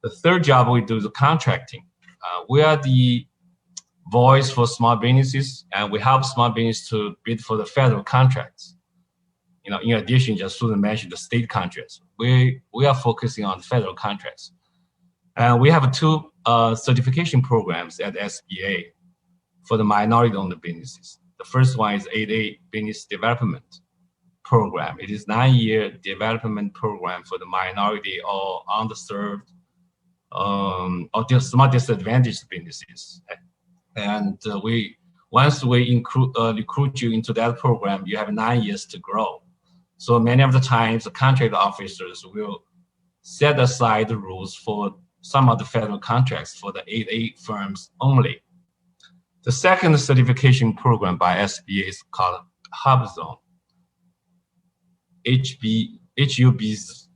The third job we do is contracting. We are the voice for small businesses, and we help small business to bid for the federal contracts. You know, in addition, just Susan mentioned the state contracts. We are focusing on federal contracts. And we have two certification programs at SBA for the minority-owned businesses. The first one is 8A Business Development Program. It is 9-year development program for the minority or underserved or small disadvantaged businesses. And once we recruit you into that program, you have 9 years to grow. So many of the times, the contract officers will set aside the rules for some of the federal contracts for the 8A firms only. The second certification program by SBA is called Hub Zone, HUB's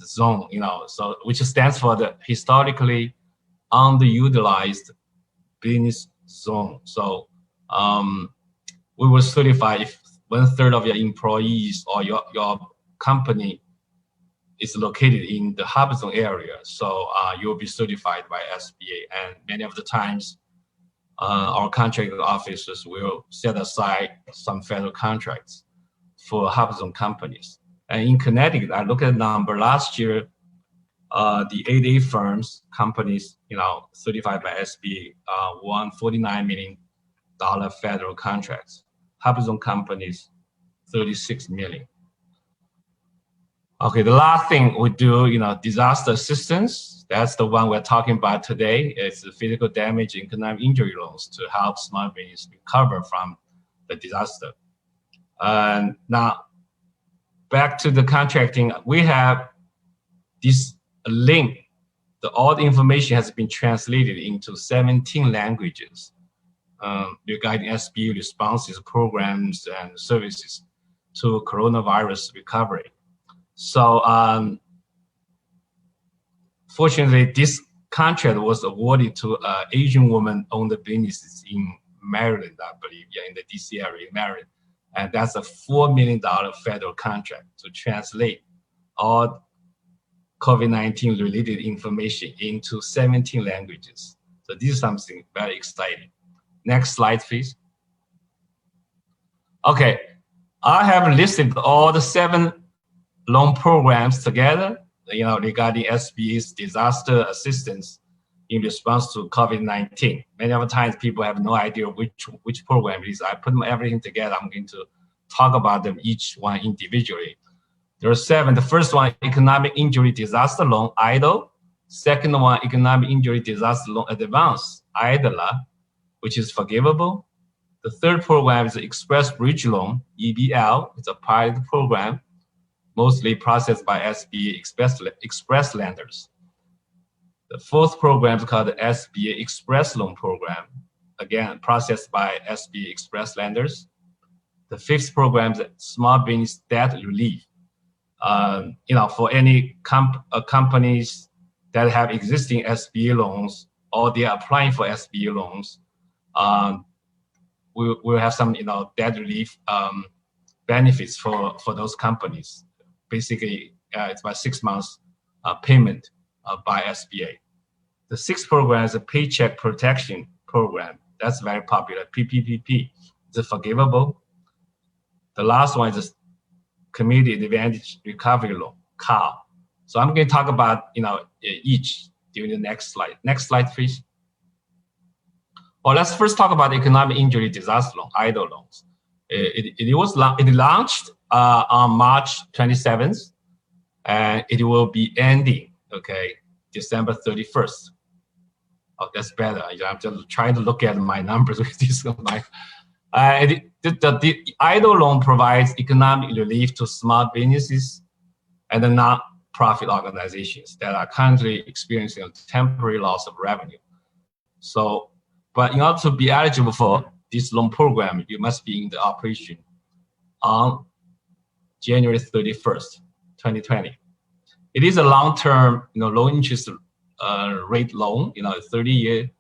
zone, you know, so which stands for the historically underutilized business zone. So we will certify if 1/3 of your employees or your company is located in the hub zone area. So you will be certified by SBA. And many of the times, our contract officers will set aside some federal contracts for hub zone companies. And in Connecticut, I look at the number last year, the 8A firms, companies, you know, certified by SBA, won $49 million federal contracts. Hub zone companies, $36 million. Okay, the last thing we do, you know, disaster assistance. That's the one we're talking about today. It's the physical damage and economic injury loans to help small business recover from the disaster. And now, back to the contracting, we have this link. All the information has been translated into 17 languages regarding SBA responses, programs, and services to coronavirus recovery. So fortunately, this contract was awarded to Asian woman-owned businesses in Maryland, I believe, in the DC area, Maryland. And that's a $4 million federal contract to translate all COVID-19 related information into 17 languages. So this is something very exciting. Next slide, please. Okay, I have listed all the 7 loan programs together, you know, regarding SBA's disaster assistance in response to COVID-19. Many of the times people have no idea which program it is. I put everything together. I'm going to talk about them each one individually. There are 7. The first one, economic injury disaster loan, EIDL. Second one, economic injury disaster loan advance, EIDLA, which is forgivable. The third program is Express Bridge Loan, EBL. It's a pilot program, mostly processed by SBA Express lenders. The fourth program is called the SBA Express Loan Program, again, processed by SBA Express lenders. The fifth program is Small Business Debt Relief. You know, for any companies that have existing SBA loans or they are applying for SBA loans, we'll have some, you know, debt relief benefits for those companies. Basically, it's about 6 months payment by SBA. The sixth program is a Paycheck Protection Program. That's very popular, PPPP. It's forgivable. The last one is a Community Advantage Recovery Loan, CAL. So I'm going to talk about, you know, each during the next slide. Next slide, please. Well, let's first talk about economic injury disaster loan, EIDL loans. It launched on March 27th, and it will be ending, okay, December 31st. Oh, that's better. I'm just trying to look at my numbers with this. The EIDL loan provides economic relief to small businesses and the non-profit organizations that are currently experiencing a temporary loss of revenue. So But in order to be eligible for this loan program, you must be in the operation on January 31st, 2020. It is a long-term, low interest rate loan, 30-year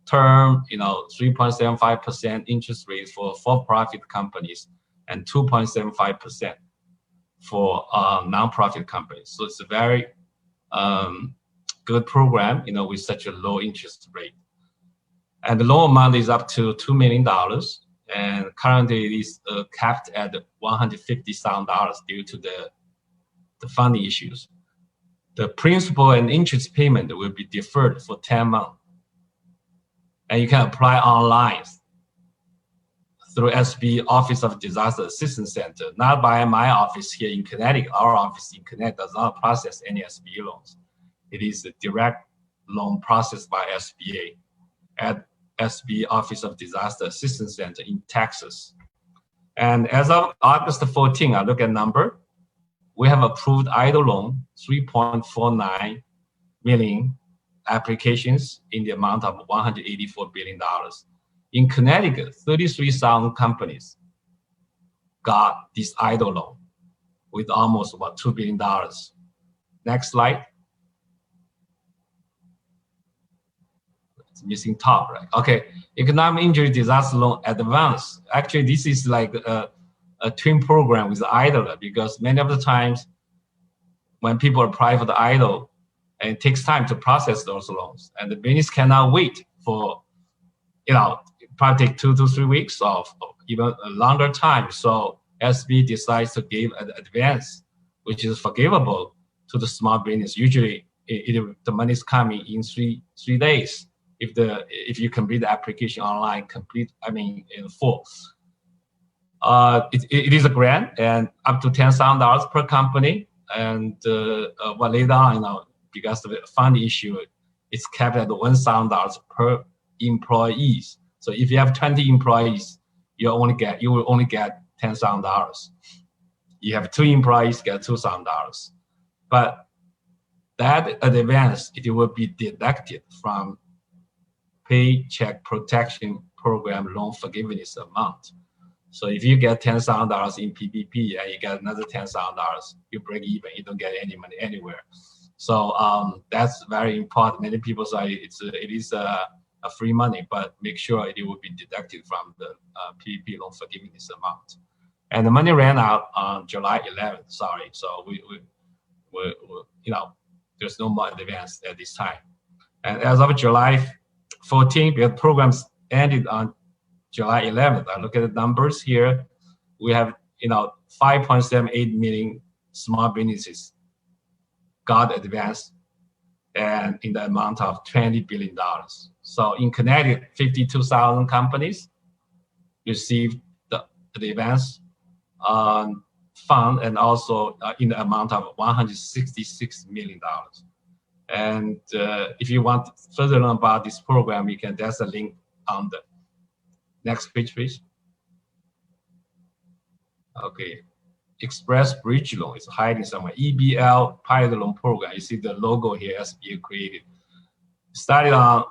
term, 3.75% interest rate for for-profit companies and 2.75% for non-profit companies. So it's a very good program, with such a low interest rate. And the loan amount is up to $2 million. And currently it is capped at $150,000 due to the funding issues. The principal and interest payment will be deferred for 10 months. And you can apply online through SB Office of Disaster Assistance Center, not by my office here in Connecticut. Our office in Connecticut does not process any SBA loans. It is a direct loan processed by SBA at SB Office of Disaster Assistance Center in Texas. And as of August 14, I look at number, we have approved EIDL loan, 3.49 million applications in the amount of $184 billion. In Connecticut, 33,000 companies got this EIDL loan with almost about $2 billion. Next slide. It's missing top, right? Okay, economic injury disaster loan advance. Actually, this is like a twin program with EIDL, because many of the times when people apply for the EIDL, and it takes time to process those loans, and the business cannot wait for, probably take 2 to 3 weeks or even a longer time. So SB decides to give an advance, which is forgivable to the small business. Usually, the money is coming in three days if you complete the application online, in full. It is a grant and up to $10,000 per company, and but later on, because of the funding issue, it's capped at $1,000 per employees. So if you have 20 employees, you will only get $10,000. You have 2 employees, get $2,000. But that advance, it will be deducted from Paycheck Protection Program loan forgiveness amount. So if you get $10,000 in PPP and you get another $10,000, you break even. You don't get any money anywhere. So that's very important. Many people say it is a free money, but make sure it will be deducted from the PPP loan forgiveness amount. And the money ran out on July 11th. Sorry, so we there's no more advance at this time. And as of July 14th, the programs ended on July 11th. I look at the numbers here. We have 5.78 million small businesses got advanced, and in the amount of $20 billion. So in Connecticut, 52,000 companies received the advance fund, and also in the amount of $166 million. And if you want further learn about this program, there's a link on the next page, please. Okay. Express Bridge Loan is hiding somewhere. EBL Pilot Loan Program. You see the logo here, SBA created. Started on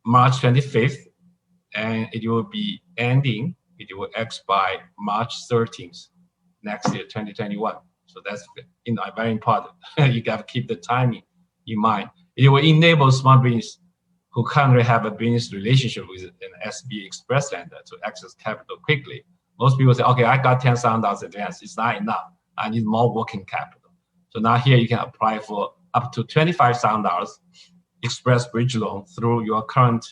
March 25th, and it will be ending. It will expire March 13th next year, 2021. So that's very important. You got to keep the timing in mind. It will enable small business who currently have a business relationship with an SBA Express lender to access capital quickly. Most people say, okay, I got $10,000 advance. It's not enough. I need more working capital. So now here you can apply for up to $25,000 Express Bridge Loan through your current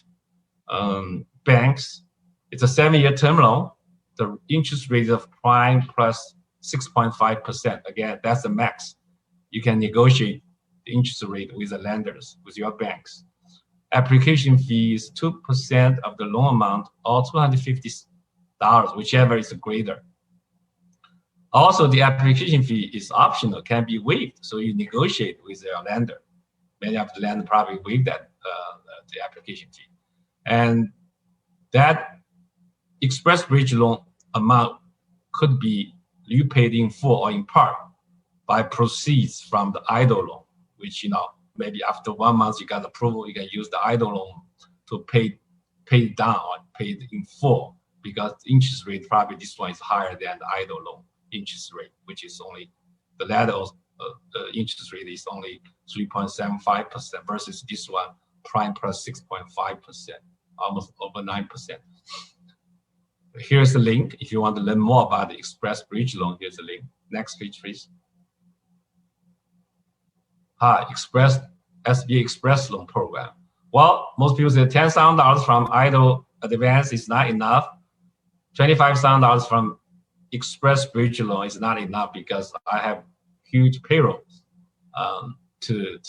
banks. It's a 7-year term loan. The interest rate of prime plus 6.5%. Again, that's the max. You can negotiate the interest rate with the lenders, with your banks. Application fee is 2% of the loan amount, or $250, whichever is greater. Also, the application fee is optional, can be waived, so you negotiate with your lender. Many of the lenders probably waive that the application fee. And that Express Bridge Loan amount could be repaid in full or in part by proceeds from the EIDL loan, which maybe after 1 month you got approval, you can use the EIDL loan to pay paid down or paid in full, because the interest rate probably this one is higher than the idle loan interest rate, which is only the latter interest rate is only 3.75% versus this one prime plus 6.5%, almost over 9%. Here's the link. If you want to learn more about the Express Bridge loan, here's the link. Next page, please. SBA Express loan program. Well, most people say $10,000 from idle advance is not enough. $25,000 from Express Bridge loan is not enough because I have huge payrolls to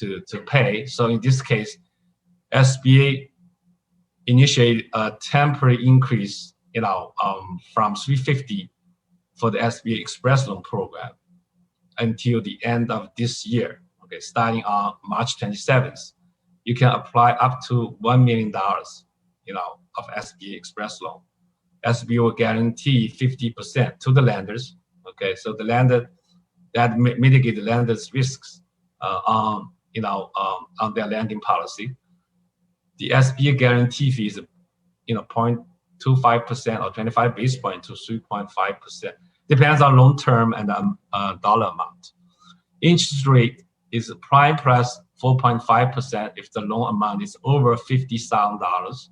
pay. So in this case, SBA initiated a temporary increase, from $350 for the SBA Express loan program until the end of this year. Okay, starting on March 27th, you can apply up to $1 million, of SBA Express loan. SBA will guarantee 50% to the lenders. Okay, so the lender that mitigate the lender's risks on their lending policy. The SBA guarantee fee is 0.25% or 25 basis point to 3.5%. Depends on loan term and dollar amount. Interest rate is prime plus 4.5% if the loan amount is over $50,000,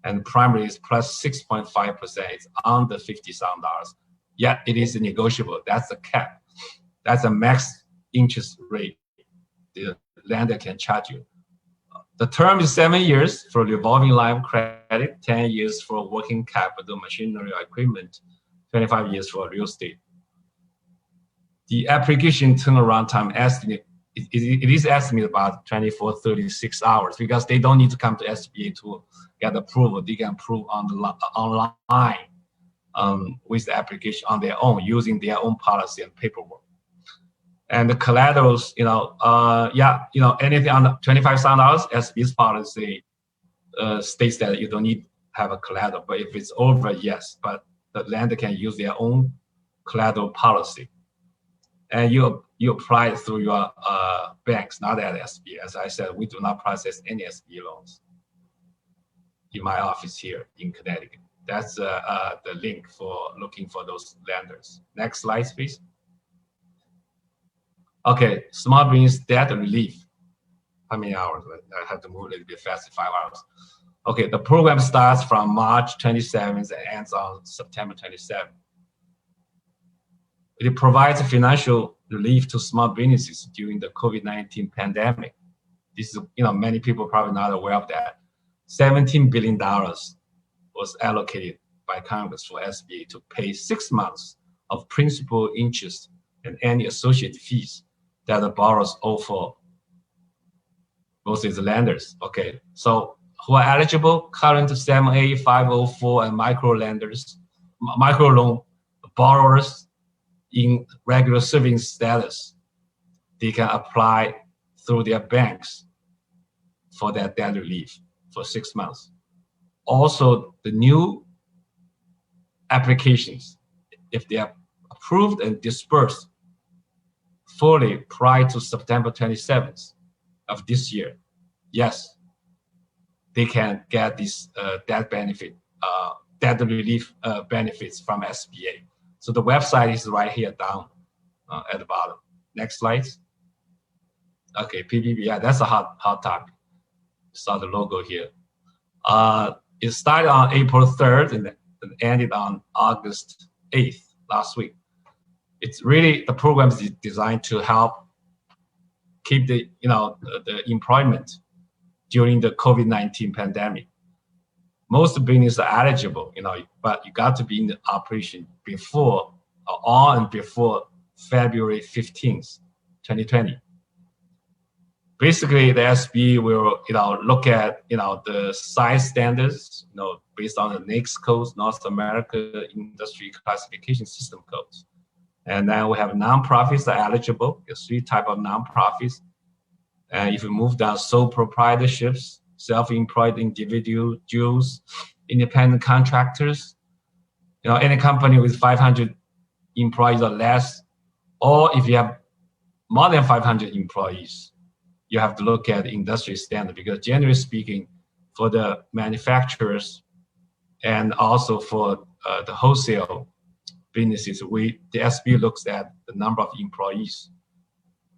and prime rate is plus 6.5%. It's under $50,000. Yet it is negotiable. That's the cap. That's a max interest rate the lender can charge you. The term is 7 years for revolving line of credit, 10 years for working capital, machinery or equipment, 25 years for real estate. The application turnaround time estimate, it is estimated about 24, 36 hours because they don't need to come to SBA to get approval. They can approve online with the application on their own, using their own policy and paperwork. And the collaterals, anything under $25,000, SBA's policy states that you don't need to have a collateral. But if it's over, yes. But the lender can use their own collateral policy. And you apply it through your banks, not at SBA. As I said, we do not process any SBA loans in my office here in Connecticut. That's the link for looking for those lenders. Next slide, please. Okay, small business debt relief. How many hours? I have to move a little bit faster, 5 hours. Okay, the program starts from March 27th and ends on September 27th. It provides financial relief to small businesses during the COVID-19 pandemic. This is, many people are probably not aware of that. $17 billion was allocated by Congress for SBA to pay 6 months of principal, interest, and any associated fees that the borrowers owe for mostly the lenders. Okay, so who are eligible? Current 7A, 504, and micro loan borrowers in regular serving status. They can apply through their banks for that debt relief for 6 months. Also, the new applications, if they are approved and dispersed fully prior to September 27th of this year, yes, they can get this debt relief benefits from SBA. So the website is right here down at the bottom. Next slide. Okay, PPP, yeah, that's a hot topic. You saw the logo here. It started on April 3rd and ended on August 8th last week. It's really, the program is designed to help keep the employment during the COVID-19 pandemic. Most businesses are eligible, but you got to be in the operation before February 15th, 2020. Basically, the SB will, look at, the size standards, based on the NAICS codes, North America Industry Classification System codes. And then we have nonprofits that are eligible. There's 3 types of nonprofits. And if you move down, sole proprietorships, self-employed individuals, independent contractors, any company with 500 employees or less, or if you have more than 500 employees, you have to look at industry standard, because generally speaking, for the manufacturers and also for the wholesale businesses, the SB looks at the number of employees.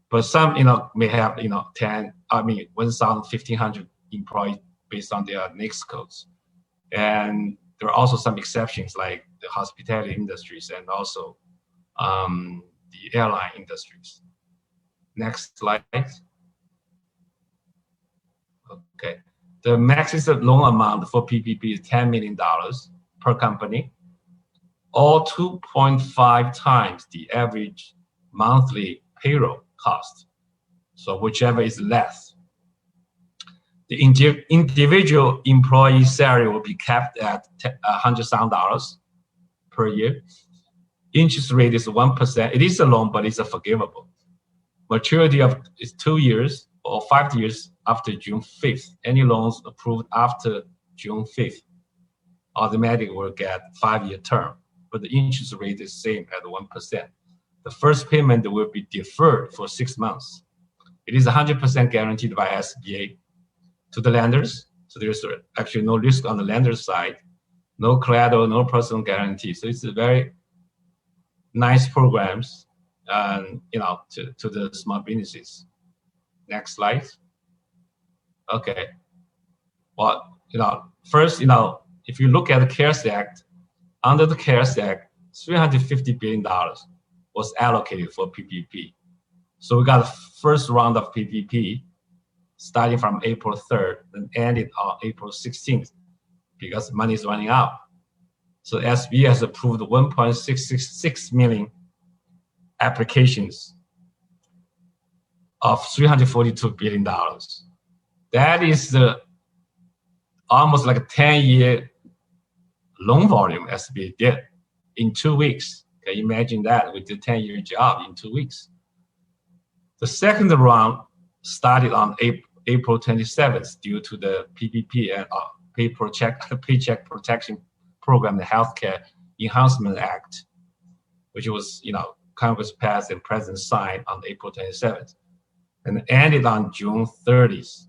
But some, may have, 1,000, 1,500 employees based on their NAICS codes. And there are also some exceptions like the hospitality industries and also the airline industries. Next slide. Okay. The maximum loan amount for PPP is $10 million per company, or 2.5 times the average monthly payroll cost. So whichever is less. The individual employee salary will be capped at $100,000 per year. Interest rate is 1%. It is a loan, but it's a forgivable. Maturity is 2 years or 5 years after June 5th. Any loans approved after June 5th automatically will get 5-year term, but the interest rate is same at 1%. The first payment will be deferred for 6 months. It is 100% guaranteed by SBA to the lenders. So there's actually no risk on the lender's side, no collateral, no personal guarantee. So it's a very nice programs, and to the small businesses. Next slide. Okay. Well, first, if you look at the CARES Act, under the CARES Act, $350 billion was allocated for PPP. So we got the first round of PPP starting from April 3rd and ended on April 16th because money is running out. So SB has approved 1.666 million applications of $342 billion. That is almost like a 10-year loan volume SBA did in 2 weeks. Can you imagine that with the 10-year job in 2 weeks? The second round started on April 27th due to the PPP and Paycheck Protection Program, the Healthcare Enhancement Act, which was, Congress passed and President signed on April 27th, and ended on June 30th.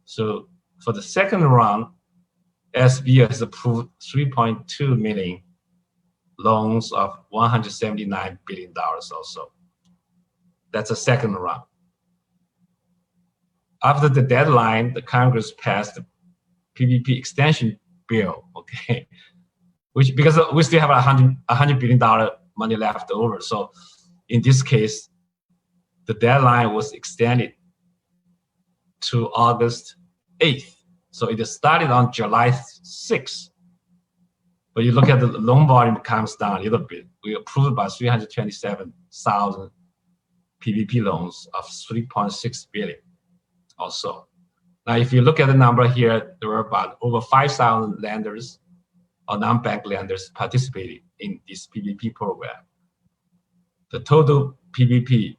So for the second round, SB has approved 3.2 million loans of $179 billion also. That's a second round. After the deadline, the Congress passed the PPP extension bill, okay, which because we still have $100 billion money left over. So in this case, the deadline was extended to August 8th. So it started on July 6th. But you look at the loan volume comes down a little bit. We approved about 327,000 PPP loans of 3.6 billion also. Now, if you look at the number here, there were about over 5,000 lenders or non-bank lenders participating in this PPP program. The total PPP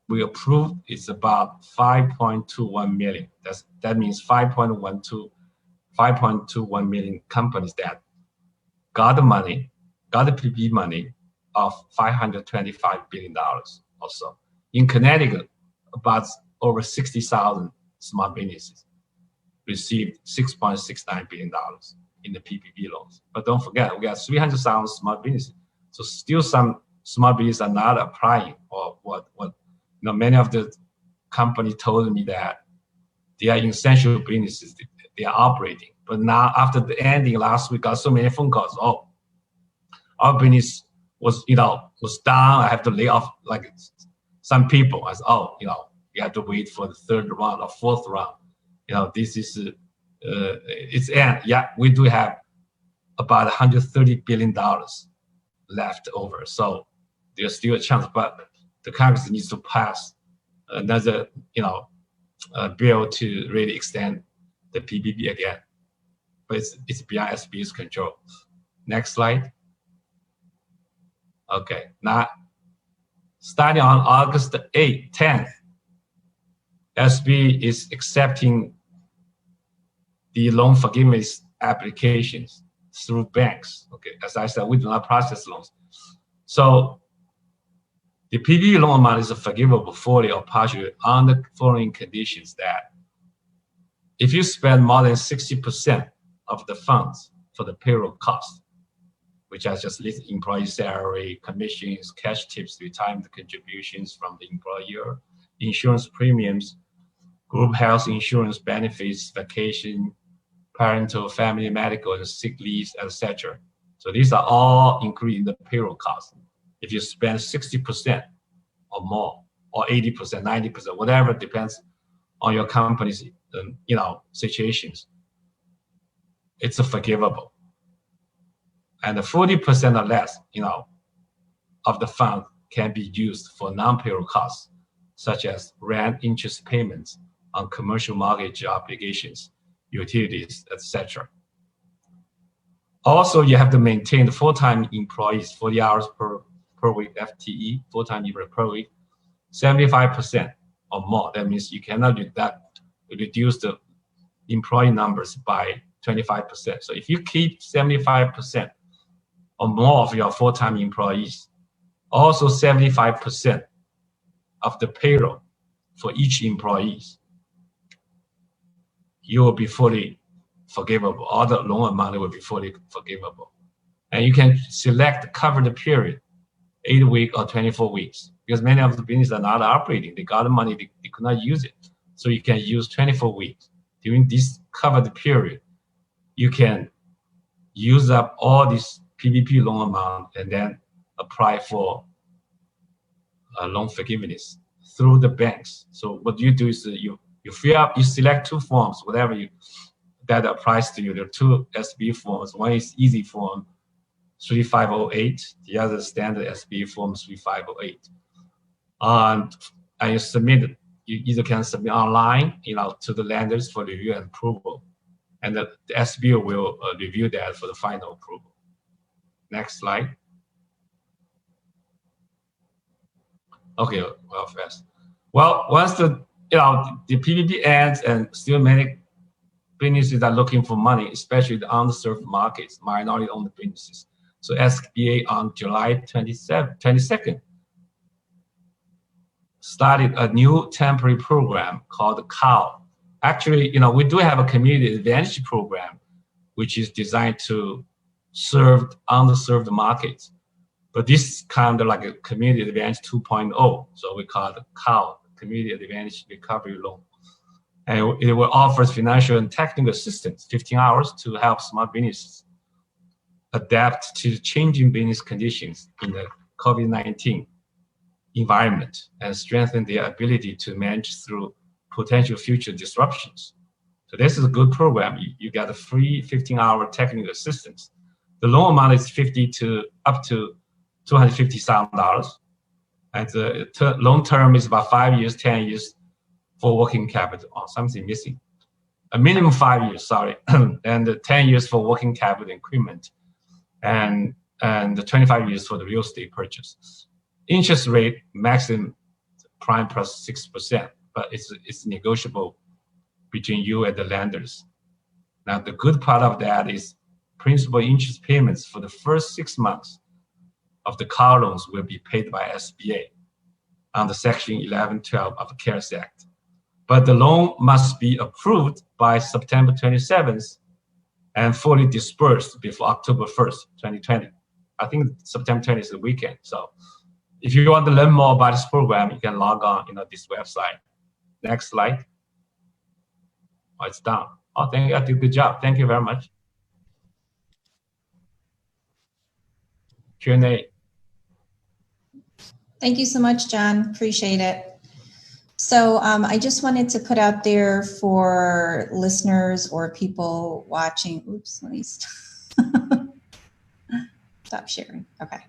we approved is about 5.21 million. That means 5.21 million companies that got the money, got the PPP money of $525 billion also. In Connecticut, about over 60,000 small businesses received $6.69 billion in the PPP loans. But don't forget, we got 300,000 small businesses. So still some small businesses are not applying, or what many of the companies told me that they are essential businesses, they are operating. But now after the ending last week, got so many phone calls. Oh, our business was down. I have to lay off like some people. I said, you have to wait for the third round or fourth round. This is it's end. Yeah, we do have about $130 billion left over. So there's still a chance, but the Congress needs to pass another, bill to really extend the PPP again. But it's beyond SB's control. Next slide. Okay, now starting on August 8th, 10th, SB is accepting the loan forgiveness applications through banks. Okay, as I said, we do not process loans. So the PPP loan amount is forgivable fully or partially on the following conditions: that if you spend more than 60% of the funds for the payroll cost, which I just listed: employee salary, commissions, cash tips, retirement contributions from the employer, insurance premiums, group health insurance benefits, vacation, parental, family, medical, and sick leaves, etc. So these are all included in the payroll cost. If you spend 60% or more, or 80%, 90%, whatever, depends on your company's situations, it's forgivable. And the 40% or less, of the fund can be used for non-payroll costs, such as rent, interest payments on commercial mortgage obligations, utilities, etc. Also, you have to maintain the full-time employees, 40 hours per week FTE, full-time employee per week, 75% or more. That means you cannot reduce the employee numbers by 25%. So if you keep 75% or more of your full-time employees, also 75% of the payroll for each employee, you will be fully forgivable. All the loan amount will be fully forgivable. And you can select cover the period, 8 weeks or 24 weeks, because many of the businesses are not operating. They got the money, they could not use it. So you can use 24 weeks. During this covered period, you can use up all this PPP loan amount and then apply for loan forgiveness through the banks. So what you do is you fill up, you select 2 forms, whatever that applies to you. There are 2 SB forms. One is easy form 3508, the other standard SB form 3508. And you submit it. You either can submit online, to the lenders for review and approval, and the SB will review that for the final approval. Next slide. Okay, well, fast. Well, once the PPP ends, and still many businesses are looking for money, especially the underserved markets, minority-owned businesses. So SBA on July 22nd started a new temporary program called COW. Actually, we do have a community advantage program, which is designed to serve underserved markets. But this is kind of like a community advantage 2.0. So we call it COW, Community Advantage Recovery Loan. And it will offer financial and technical assistance, 15 hours, to help small businesses adapt to changing business conditions in the COVID-19 environment and strengthen their ability to manage through potential future disruptions. So this is a good program. You get a free 15-hour technical assistance. The loan amount is up to $250,000, and the loan term is about 5 years, 10 years for working capital, or something missing. A minimum 5 years, sorry, and 10 years for working capital equipment, and 25 years for the real estate purchase. Interest rate maximum prime plus 6%, but it's negotiable between you and the lenders. Now, the good part of that is principal interest payments for the first 6 months of the car loans will be paid by SBA under Section 1112 of the CARES Act. But the loan must be approved by September 27th and fully dispersed before October 1st, 2020. I think September 20th is the weekend. So if you want to learn more about this program, you can log on this website. Next slide. Oh, it's done. Oh, thank you. I did a good job. Thank you very much. Q&A. Thank you so much, John. Appreciate it. So I just wanted to put out there for listeners or people watching. Oops, let me stop sharing. Okay.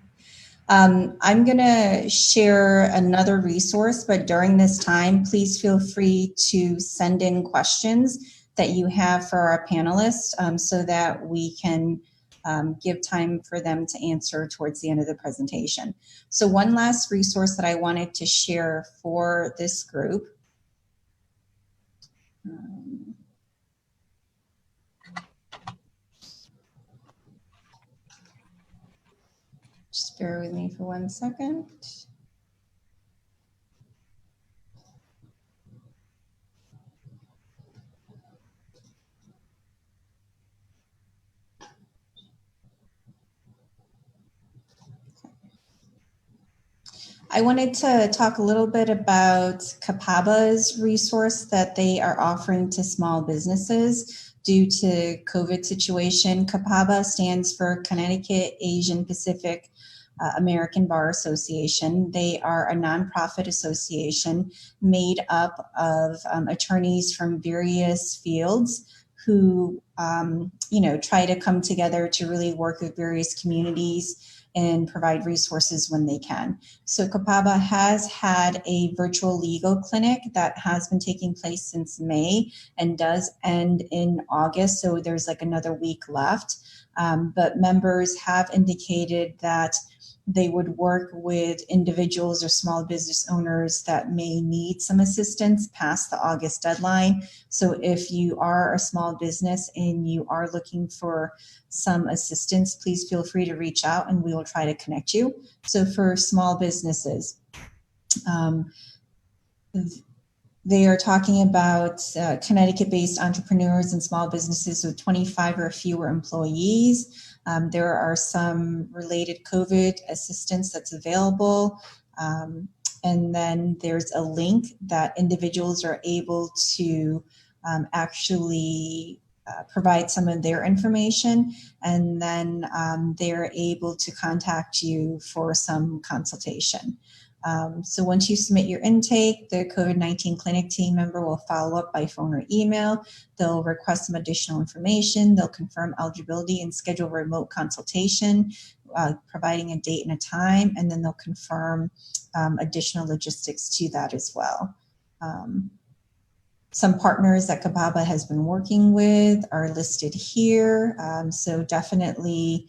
I'm going to share another resource, but during this time, please feel free to send in questions that you have for our panelists so that we can give time for them to answer towards the end of the presentation. So one last resource that I wanted to share for this group. Just bear with me for 1 second. I wanted to talk a little bit about CAPABA's resource that they are offering to small businesses due to COVID situation. CAPABA stands for Connecticut Asian Pacific American Bar Association. They are a nonprofit association made up of attorneys from various fields who, try to come together to really work with various communities and provide resources when they can. So CAPABA has had a virtual legal clinic that has been taking place since May and does end in August. So there's like another week left. But members have indicated that they would work with individuals or small business owners that may need some assistance past the August deadline. So if you are a small business and you are looking for some assistance, please feel free to reach out and we will try to connect you. So for small businesses, they are talking about Connecticut-based entrepreneurs and small businesses with 25 or fewer employees. There are some related COVID assistance that's available. And then there's a link that individuals are able to actually provide some of their information, and then they're able to contact you for some consultation. So once you submit your intake, the COVID-19 clinic team member will follow up by phone or email. They'll request some additional information. They'll confirm eligibility and schedule remote consultation, providing a date and a time, and then they'll confirm additional logistics to that as well. Some partners that CAPABA has been working with are listed here. So definitely,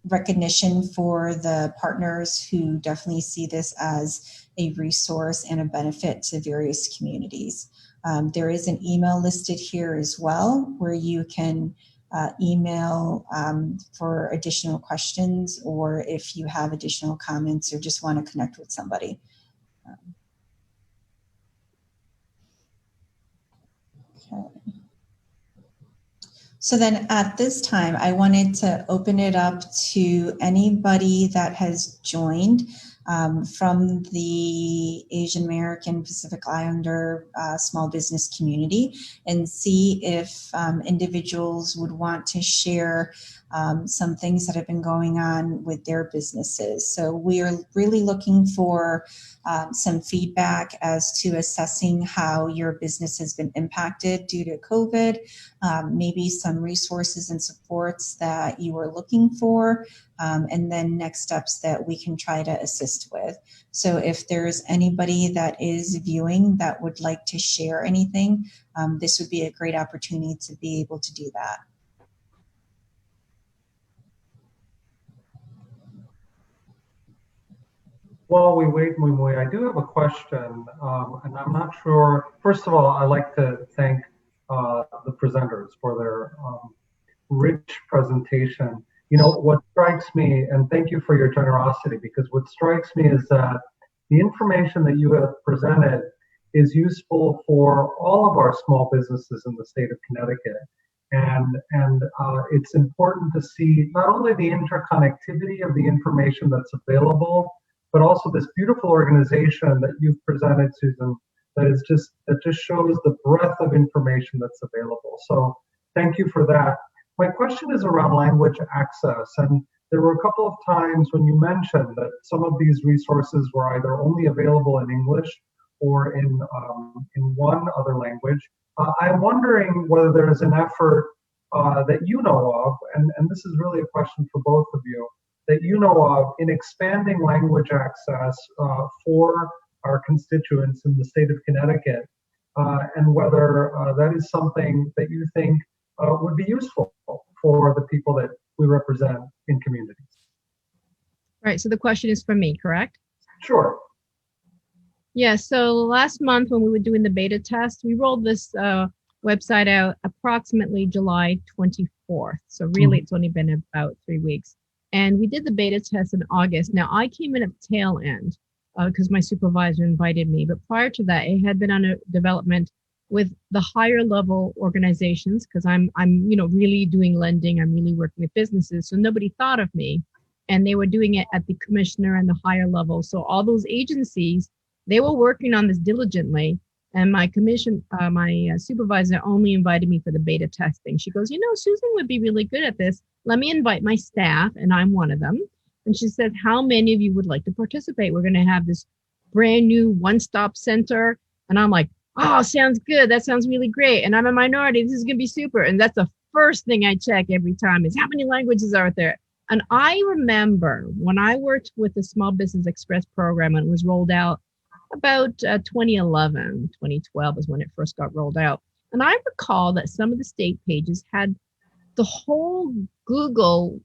recognition for the partners who definitely see this as a resource and a benefit to various communities. There is an email listed here as well where you can email for additional questions, or if you have additional comments or just want to connect with somebody. Okay. So then at this time, I wanted to open it up to anybody that has joined from the Asian American Pacific Islander small business community, and see if individuals would want to share some things that have been going on with their businesses. So we are really looking for some feedback as to assessing how your business has been impacted due to COVID, maybe some resources and supports that you are looking for, and then next steps that we can try to assist with. So if there's anybody that is viewing that would like to share anything, this would be a great opportunity to be able to do that. While we wait, I do have a question, and I'm not sure. First of all, I'd like to thank the presenters for their rich presentation. What strikes me, and thank you for your generosity, because what strikes me is that the information that you have presented is useful for all of our small businesses in the state of Connecticut. And it's important to see not only the interconnectivity of the information that's available, but also this beautiful organization that you've presented, Susan, that just shows the breadth of information that's available. So thank you for that. My question is around language access, and there were a couple of times when you mentioned that some of these resources were either only available in English or in one other language. I'm wondering whether there is an effort that you know of, and this is really a question for both of you, that you know of in expanding language access for our constituents in the state of Connecticut, and whether that is something that you think would be useful for the people that we represent in communities. Right, so the question is for me, correct? Sure. Yeah, so last month when we were doing the beta test, we rolled this website out approximately July 24th. So really it's only been about 3 weeks. And we did the beta test in August. Now I came in at the tail end because my supervisor invited me. But prior to that, it had been under development with the higher level organizations, because I'm really doing lending. I'm really working with businesses. So nobody thought of me and they were doing it at the commissioner and the higher level. So all those agencies, they were working on this diligently. And my supervisor only invited me for the beta testing. She goes, Susan would be really good at this. Let me invite my staff, and I'm one of them. And she said, how many of you would like to participate? We're going to have this brand new one-stop center. And I'm like, oh, sounds good. That sounds really great. And I'm a minority. This is going to be super. And that's the first thing I check every time is how many languages are there? And I remember when I worked with the Small Business Express program and it was rolled out about 2011, 2012 is when it first got rolled out. And I recall that some of the state pages had the whole Google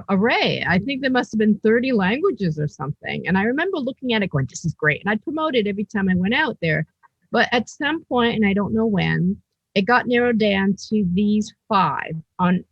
array. I think there must have been 30 languages or something. And I remember looking at it going, this is great. And I'd promote it every time I went out there. But at some point, and I don't know when, it got narrowed down to these 5 on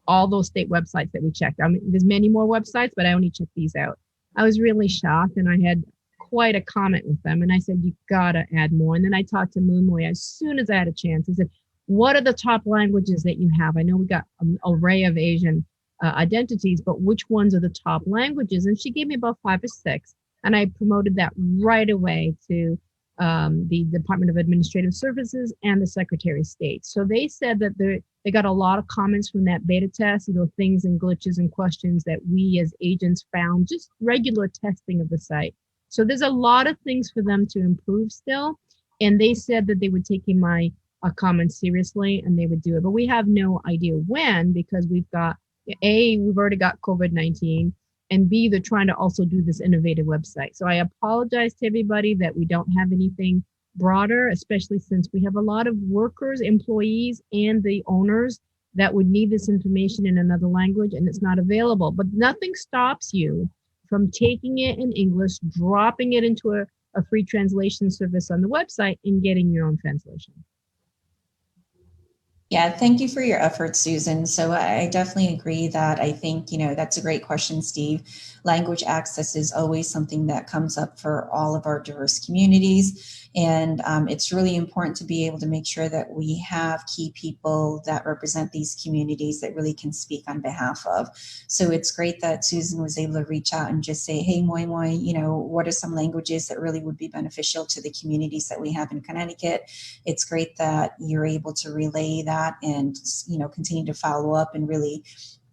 all those state websites that we checked. I mean, there's many more websites, but I only checked these out. I was really shocked, and I had quite a comment with them. And I said, you gotta add more. And then I talked to Moonmoy as soon as I had a chance. I said, what are the top languages that you have? I know we got an array of Asian identities, but which ones are the top languages? And she gave me about 5 or 6. And I promoted that right away to the Department of Administrative Services and the Secretary of State. So they said that they got a lot of comments from that beta test, things and glitches and questions that we as agents found, just regular testing of the site. So there's a lot of things for them to improve still. And they said that they would take in my comments seriously and they would do it. But we have no idea when, because we've got, A, we've already got COVID-19, and B, they're trying to also do this innovative website. So I apologize to everybody that we don't have anything broader, especially since we have a lot of workers, employees, and the owners that would need this information in another language, and it's not available. But nothing stops you from taking it in English, dropping it into a free translation service on the website, and getting your own translation. Yeah, thank you for your efforts, Susan. So I definitely agree that I think, that's a great question, Steve. Language access is always something that comes up for all of our diverse communities. And it's really important to be able to make sure that we have key people that represent these communities that really can speak on behalf of. So it's great that Susan was able to reach out and just say, hey, Moi Moi, what are some languages that really would be beneficial to the communities that we have in Connecticut? It's great that you're able to relay that and continue to follow up and really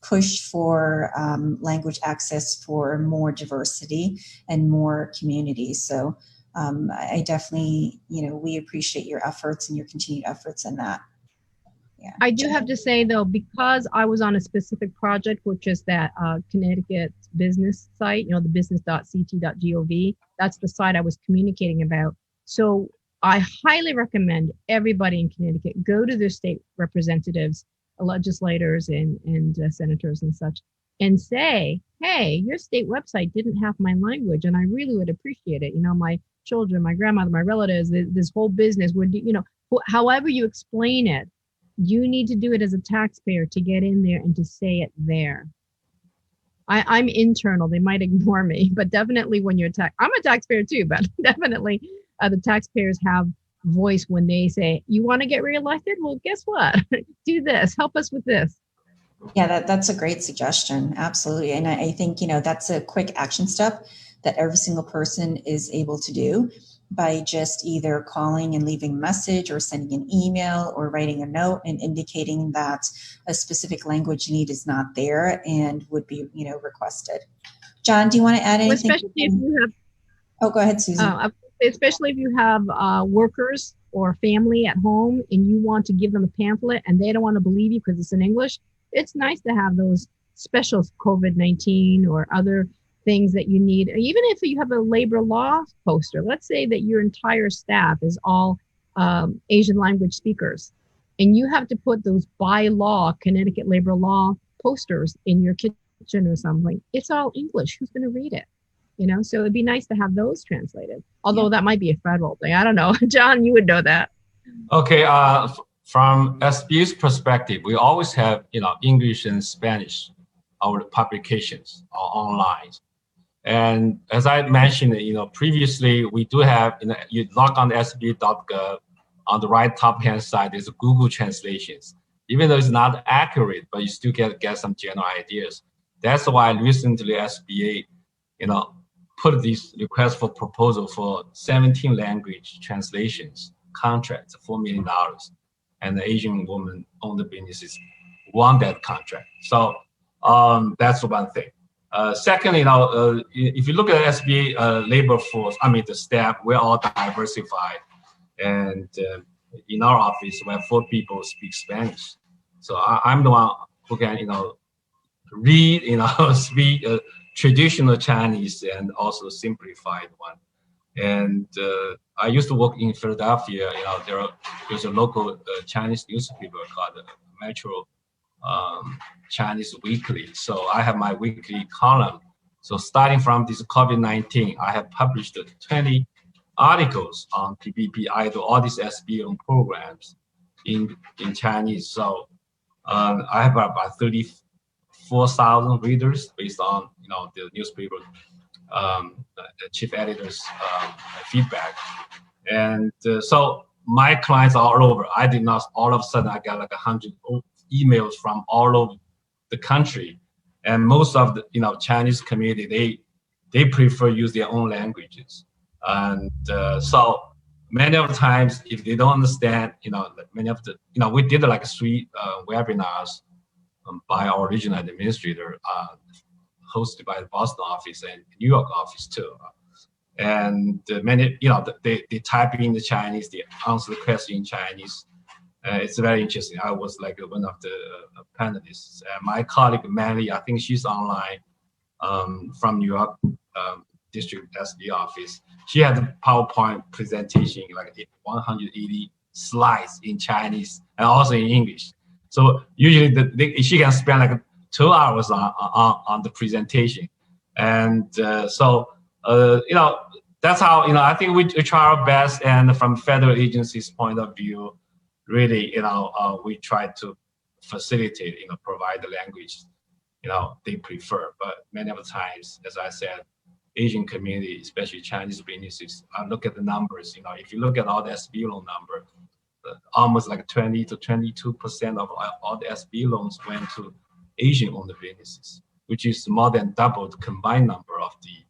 push for language access for more diversity and more communities. So I definitely, we appreciate your efforts and your continued efforts in that. Yeah. I do have to say though, because I was on a specific project, which is that Connecticut business site, the business.ct.gov, that's the site I was communicating about. So I highly recommend everybody in Connecticut go to their state representatives, legislators, and senators and such, and say, hey, your state website didn't have my language, and I really would appreciate it. My children, my grandmother, my relatives, this whole business would, however you explain it, you need to do it as a taxpayer to get in there and to say it there. I'm internal. They might ignore me, but definitely when you're I'm a taxpayer too, but definitely the taxpayers have voice when they say, you want to get reelected? Well, guess what? Do this. Help us with this. Yeah, that's a great suggestion. Absolutely. And I think, that's a quick action step that every single person is able to do by just either calling and leaving a message or sending an email or writing a note and indicating that a specific language need is not there and would be, requested. John, do you want to add anything? Especially if you have, oh, go ahead, Susan. Especially if you have workers or family at home and you want to give them a pamphlet and they don't want to believe you because it's in English, it's nice to have those special COVID-19 or other things that you need. Even if you have a labor law poster, let's say that your entire staff is all Asian language speakers, and you have to put those by law Connecticut labor law posters in your kitchen or something. It's all English. Who's going to read it? So it'd be nice to have those translated. Although that might be a federal thing. I don't know. John, you would know that. Okay. From SB's perspective, we always have, English and Spanish, our publications are online. And as I mentioned, previously we do have, you log on sb.gov, on the right top-hand side, there's Google translations. Even though it's not accurate, but you still get some general ideas. That's why recently SBA, put this request for proposal for 17 language translations contracts, $4 million, and the Asian woman owned businesses won that contract. So that's one thing. Second, if you look at SBA labor force, the staff, we're all diversified, and in our office, we have 4 people speak Spanish. So I'm the one who can, read, speak traditional Chinese and also simplified one. And I used to work in Philadelphia. There's a local Chinese newspaper called Metro Chinese Weekly. So I have my weekly column. So starting from this COVID-19, I have published 20 articles on PPP, IDO, all these SBA programs in Chinese. So I have about 34,000 readers based on the newspaper the chief editor's feedback. And so my clients are all over. I did not all of a sudden I got like 100 emails from all over the country, and most of the Chinese community they prefer use their own languages, and so many of the times if they don't understand, many of the we did like 3 webinars by our regional administrator, hosted by the Boston office and New York office too. And many, they type in the Chinese, they answer the question in Chinese. It's very interesting. I was like one of the panelists. My colleague Mandy, I think she's online from New York District SB office. She had a PowerPoint presentation, like 180 slides in Chinese and also in English. So usually she can spend like 2 hours on the presentation. And that's how, I think we try our best. And from federal agencies' point of view, really, we try to facilitate, provide the language, they prefer. But many of the times, as I said, Asian community, especially Chinese businesses, I look at the numbers, if you look at all the SB loan number, almost like 20 to 22% of all the SB loans went to Asian-owned businesses, which is more than double the combined number of the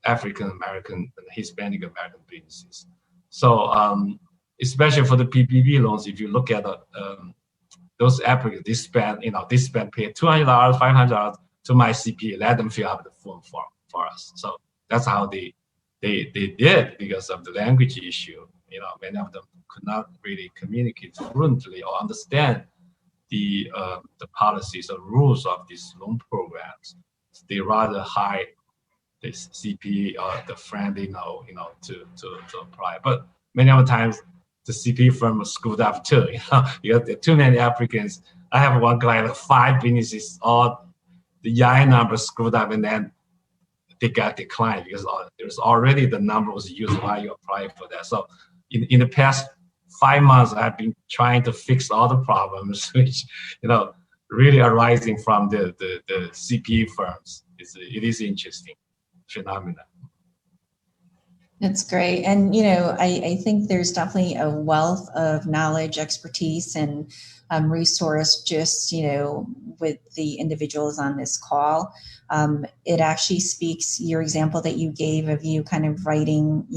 African American and Hispanic American businesses. So, especially for the PPP loans, if you look at those applicants, they spend pay $200, $500 to my CPA, let them fill out the form for us. So that's how they did, because of the language issue. Many of them could not really communicate fluently or understand the policies or rules of these loan programs. They rather hire the CPA or the friend they know, to apply. But many of the times, the CPA firm was screwed up too. Because there are too many applicants. I have one client, 5 businesses, all the EIN number screwed up, and then they got declined because there's already the number was used while you apply for that. So in the past 5 months, I've been trying to fix all the problems, which really arising from the CPA firms. It is interesting phenomenon. That's great. And, I think there's definitely a wealth of knowledge, expertise, and resource just, with the individuals on this call. It actually speaks, your example that you gave of you kind of writing,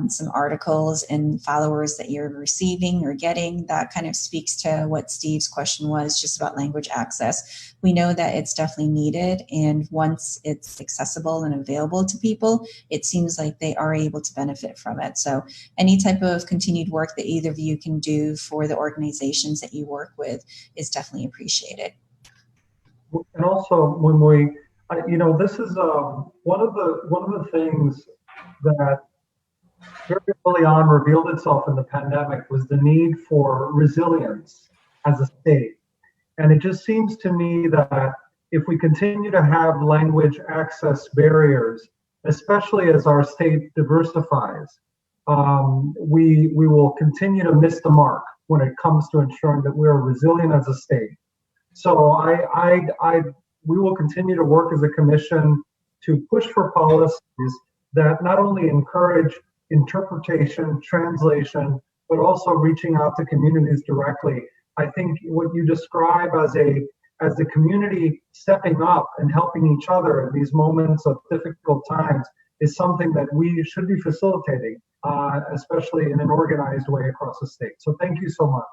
some articles and followers that you're receiving or getting, that kind of speaks to what Steve's question was, just about language access. We know that it's definitely needed, and once it's accessible and available to people, it seems like they are able to benefit from it. So any type of continued work that either of you can do for the organizations that you work with is definitely appreciated. And also, when we, this is one of the things that very early on revealed itself in the pandemic was the need for resilience as a state. And it just seems to me that if we continue to have language access barriers, especially as our state diversifies, we will continue to miss the mark when it comes to ensuring that we are resilient as a state. So we will continue to work as a commission to push for policies that not only encourage interpretation, translation, but also reaching out to communities directly. I think what you describe as as the community stepping up and helping each other in these moments of difficult times is something that we should be facilitating, especially in an organized way across the state. So thank you so much.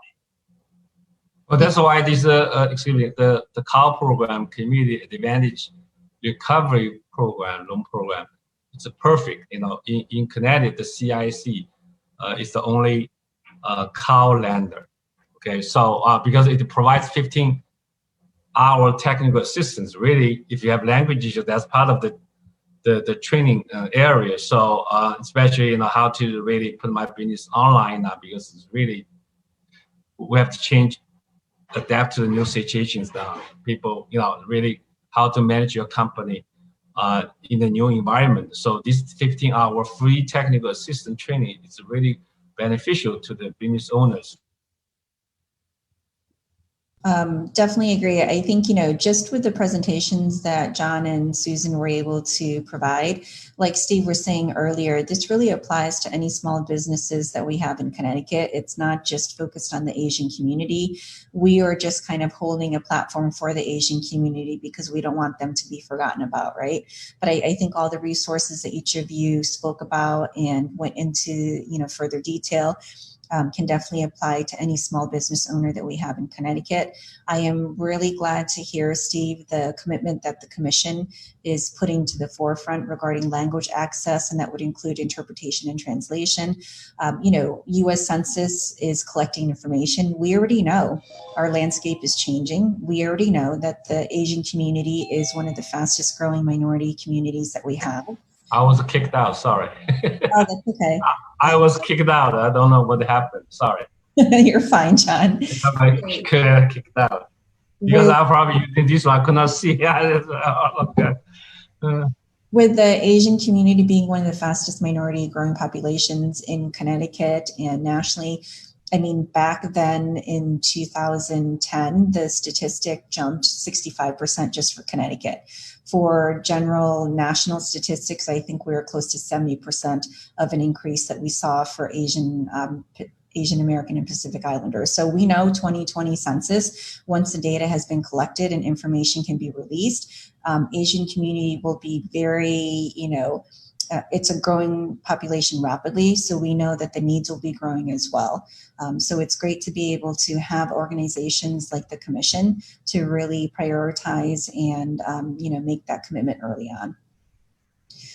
Well, that's why this, the CAL program, Community Advantage Recovery Program, loan program, it's a perfect, in Connecticut, the CIC is the only CAL lender. Okay, so because it provides 15-hour technical assistance, really, if you have language issues, that's part of the training area. So especially, how to really put my business online now, because it's really, we have to adapt to the new situations now. People, really how to manage your company in the new environment. So this 15-hour free technical assistance training is really beneficial to the business owners. Definitely agree. I think, just with the presentations that John and Susan were able to provide, like Steve was saying earlier, this really applies to any small businesses that we have in Connecticut. It's not just focused on the Asian community. We are just kind of holding a platform for the Asian community because we don't want them to be forgotten about, right? But I think all the resources that each of you spoke about and went into, further detail, can definitely apply to any small business owner that we have in Connecticut. I am really glad to hear, Steve, the commitment that the Commission is putting to the forefront regarding language access, and that would include interpretation and translation. U.S. Census is collecting information. We already know our landscape is changing. We already know that the Asian community is one of the fastest growing minority communities that we have. I was kicked out, sorry. Oh, that's okay. I was kicked out. I don't know what happened. Sorry. You're fine, John. I kicked out. Because I probably using this one, I could not see. With the Asian community being one of the fastest minority growing populations in Connecticut and nationally, back then in 2010, the statistic jumped 65% just for Connecticut. For general national statistics, I think we were close to 70% of an increase that we saw for Asian American and Pacific Islanders. So we know 2020 census, once the data has been collected and information can be released, Asian community will be very, it's a growing population rapidly, so we know that the needs will be growing as well. So it's great to be able to have organizations like the Commission to really prioritize and make that commitment early on.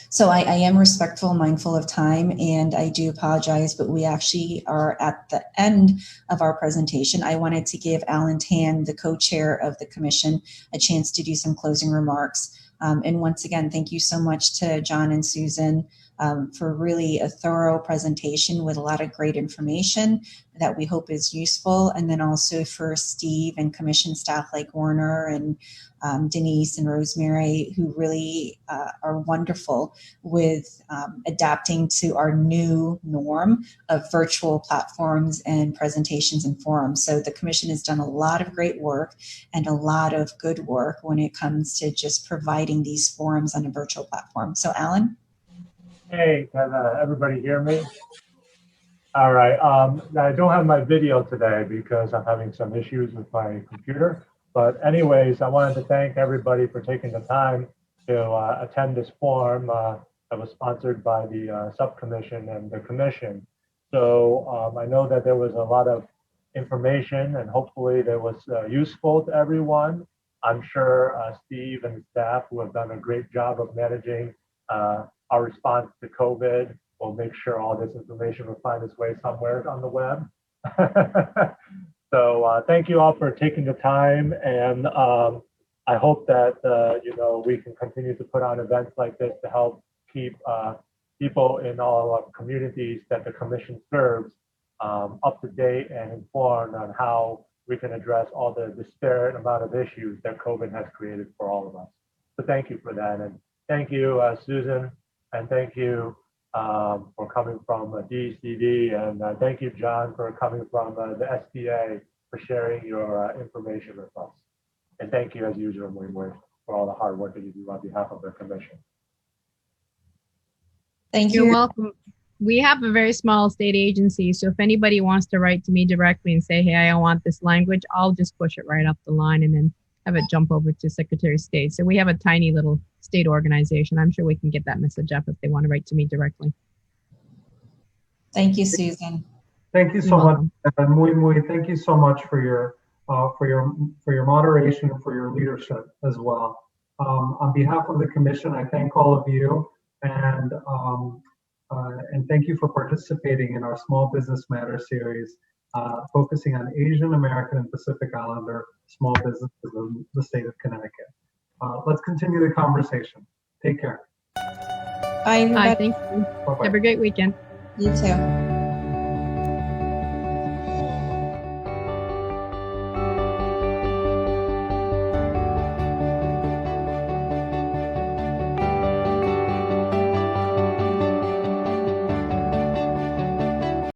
So I am respectful, mindful of time, and I do apologize, but we actually are at the end of our presentation. I wanted to give Alan Tan, the co-chair of the Commission, a chance to do some closing remarks. And once again, thank you so much to John and Susan for really a thorough presentation with a lot of great information that we hope is useful. And then also for Steve and Commission staff like Warner and Denise and Rosemary, who really are wonderful with adapting to our new norm of virtual platforms and presentations and forums. So the Commission has done a lot of great work and a lot of good work when it comes to just providing these forums on a virtual platform. So Alan? Hey, can everybody hear me? All right, I don't have my video today because I'm having some issues with my computer. But anyways, I wanted to thank everybody for taking the time to attend this forum that was sponsored by the subcommission and the commission. So I know that there was a lot of information and hopefully that was useful to everyone. I'm sure Steve and staff, who have done a great job of managing our response to COVID, will make sure all this information will find its way somewhere on the web. So thank you all for taking the time, and I hope that we can continue to put on events like this to help keep people in all our communities that the Commission serves up to date and informed on how we can address all the disparate amount of issues that COVID has created for all of us. So thank you for that, and thank you, Susan, and thank you for coming from DCD, and thank you, John, for coming from the SBA, for sharing your information with us. And thank you, as usual, Wing, for all the hard work that you do on behalf of the Commission. Thank you. You're welcome. We have a very small state agency, so if anybody wants to write to me directly and say, hey, I don't want this language, I'll just push it right up the line, and then have it jump over to Secretary of State. So we have a tiny little state organization. I'm sure we can get that message up if they want to write to me directly. Thank you, Susan. Thank you so much, thank you so much for your moderation and for your leadership as well. On behalf of the commission, I thank all of you, and thank you for participating in our Small Business Matters series, focusing on Asian American and Pacific Islander small businesses in the state of Connecticut. Let's continue the conversation. Take care. Bye, everybody. Thank you. Bye-bye. Have a great weekend. You too.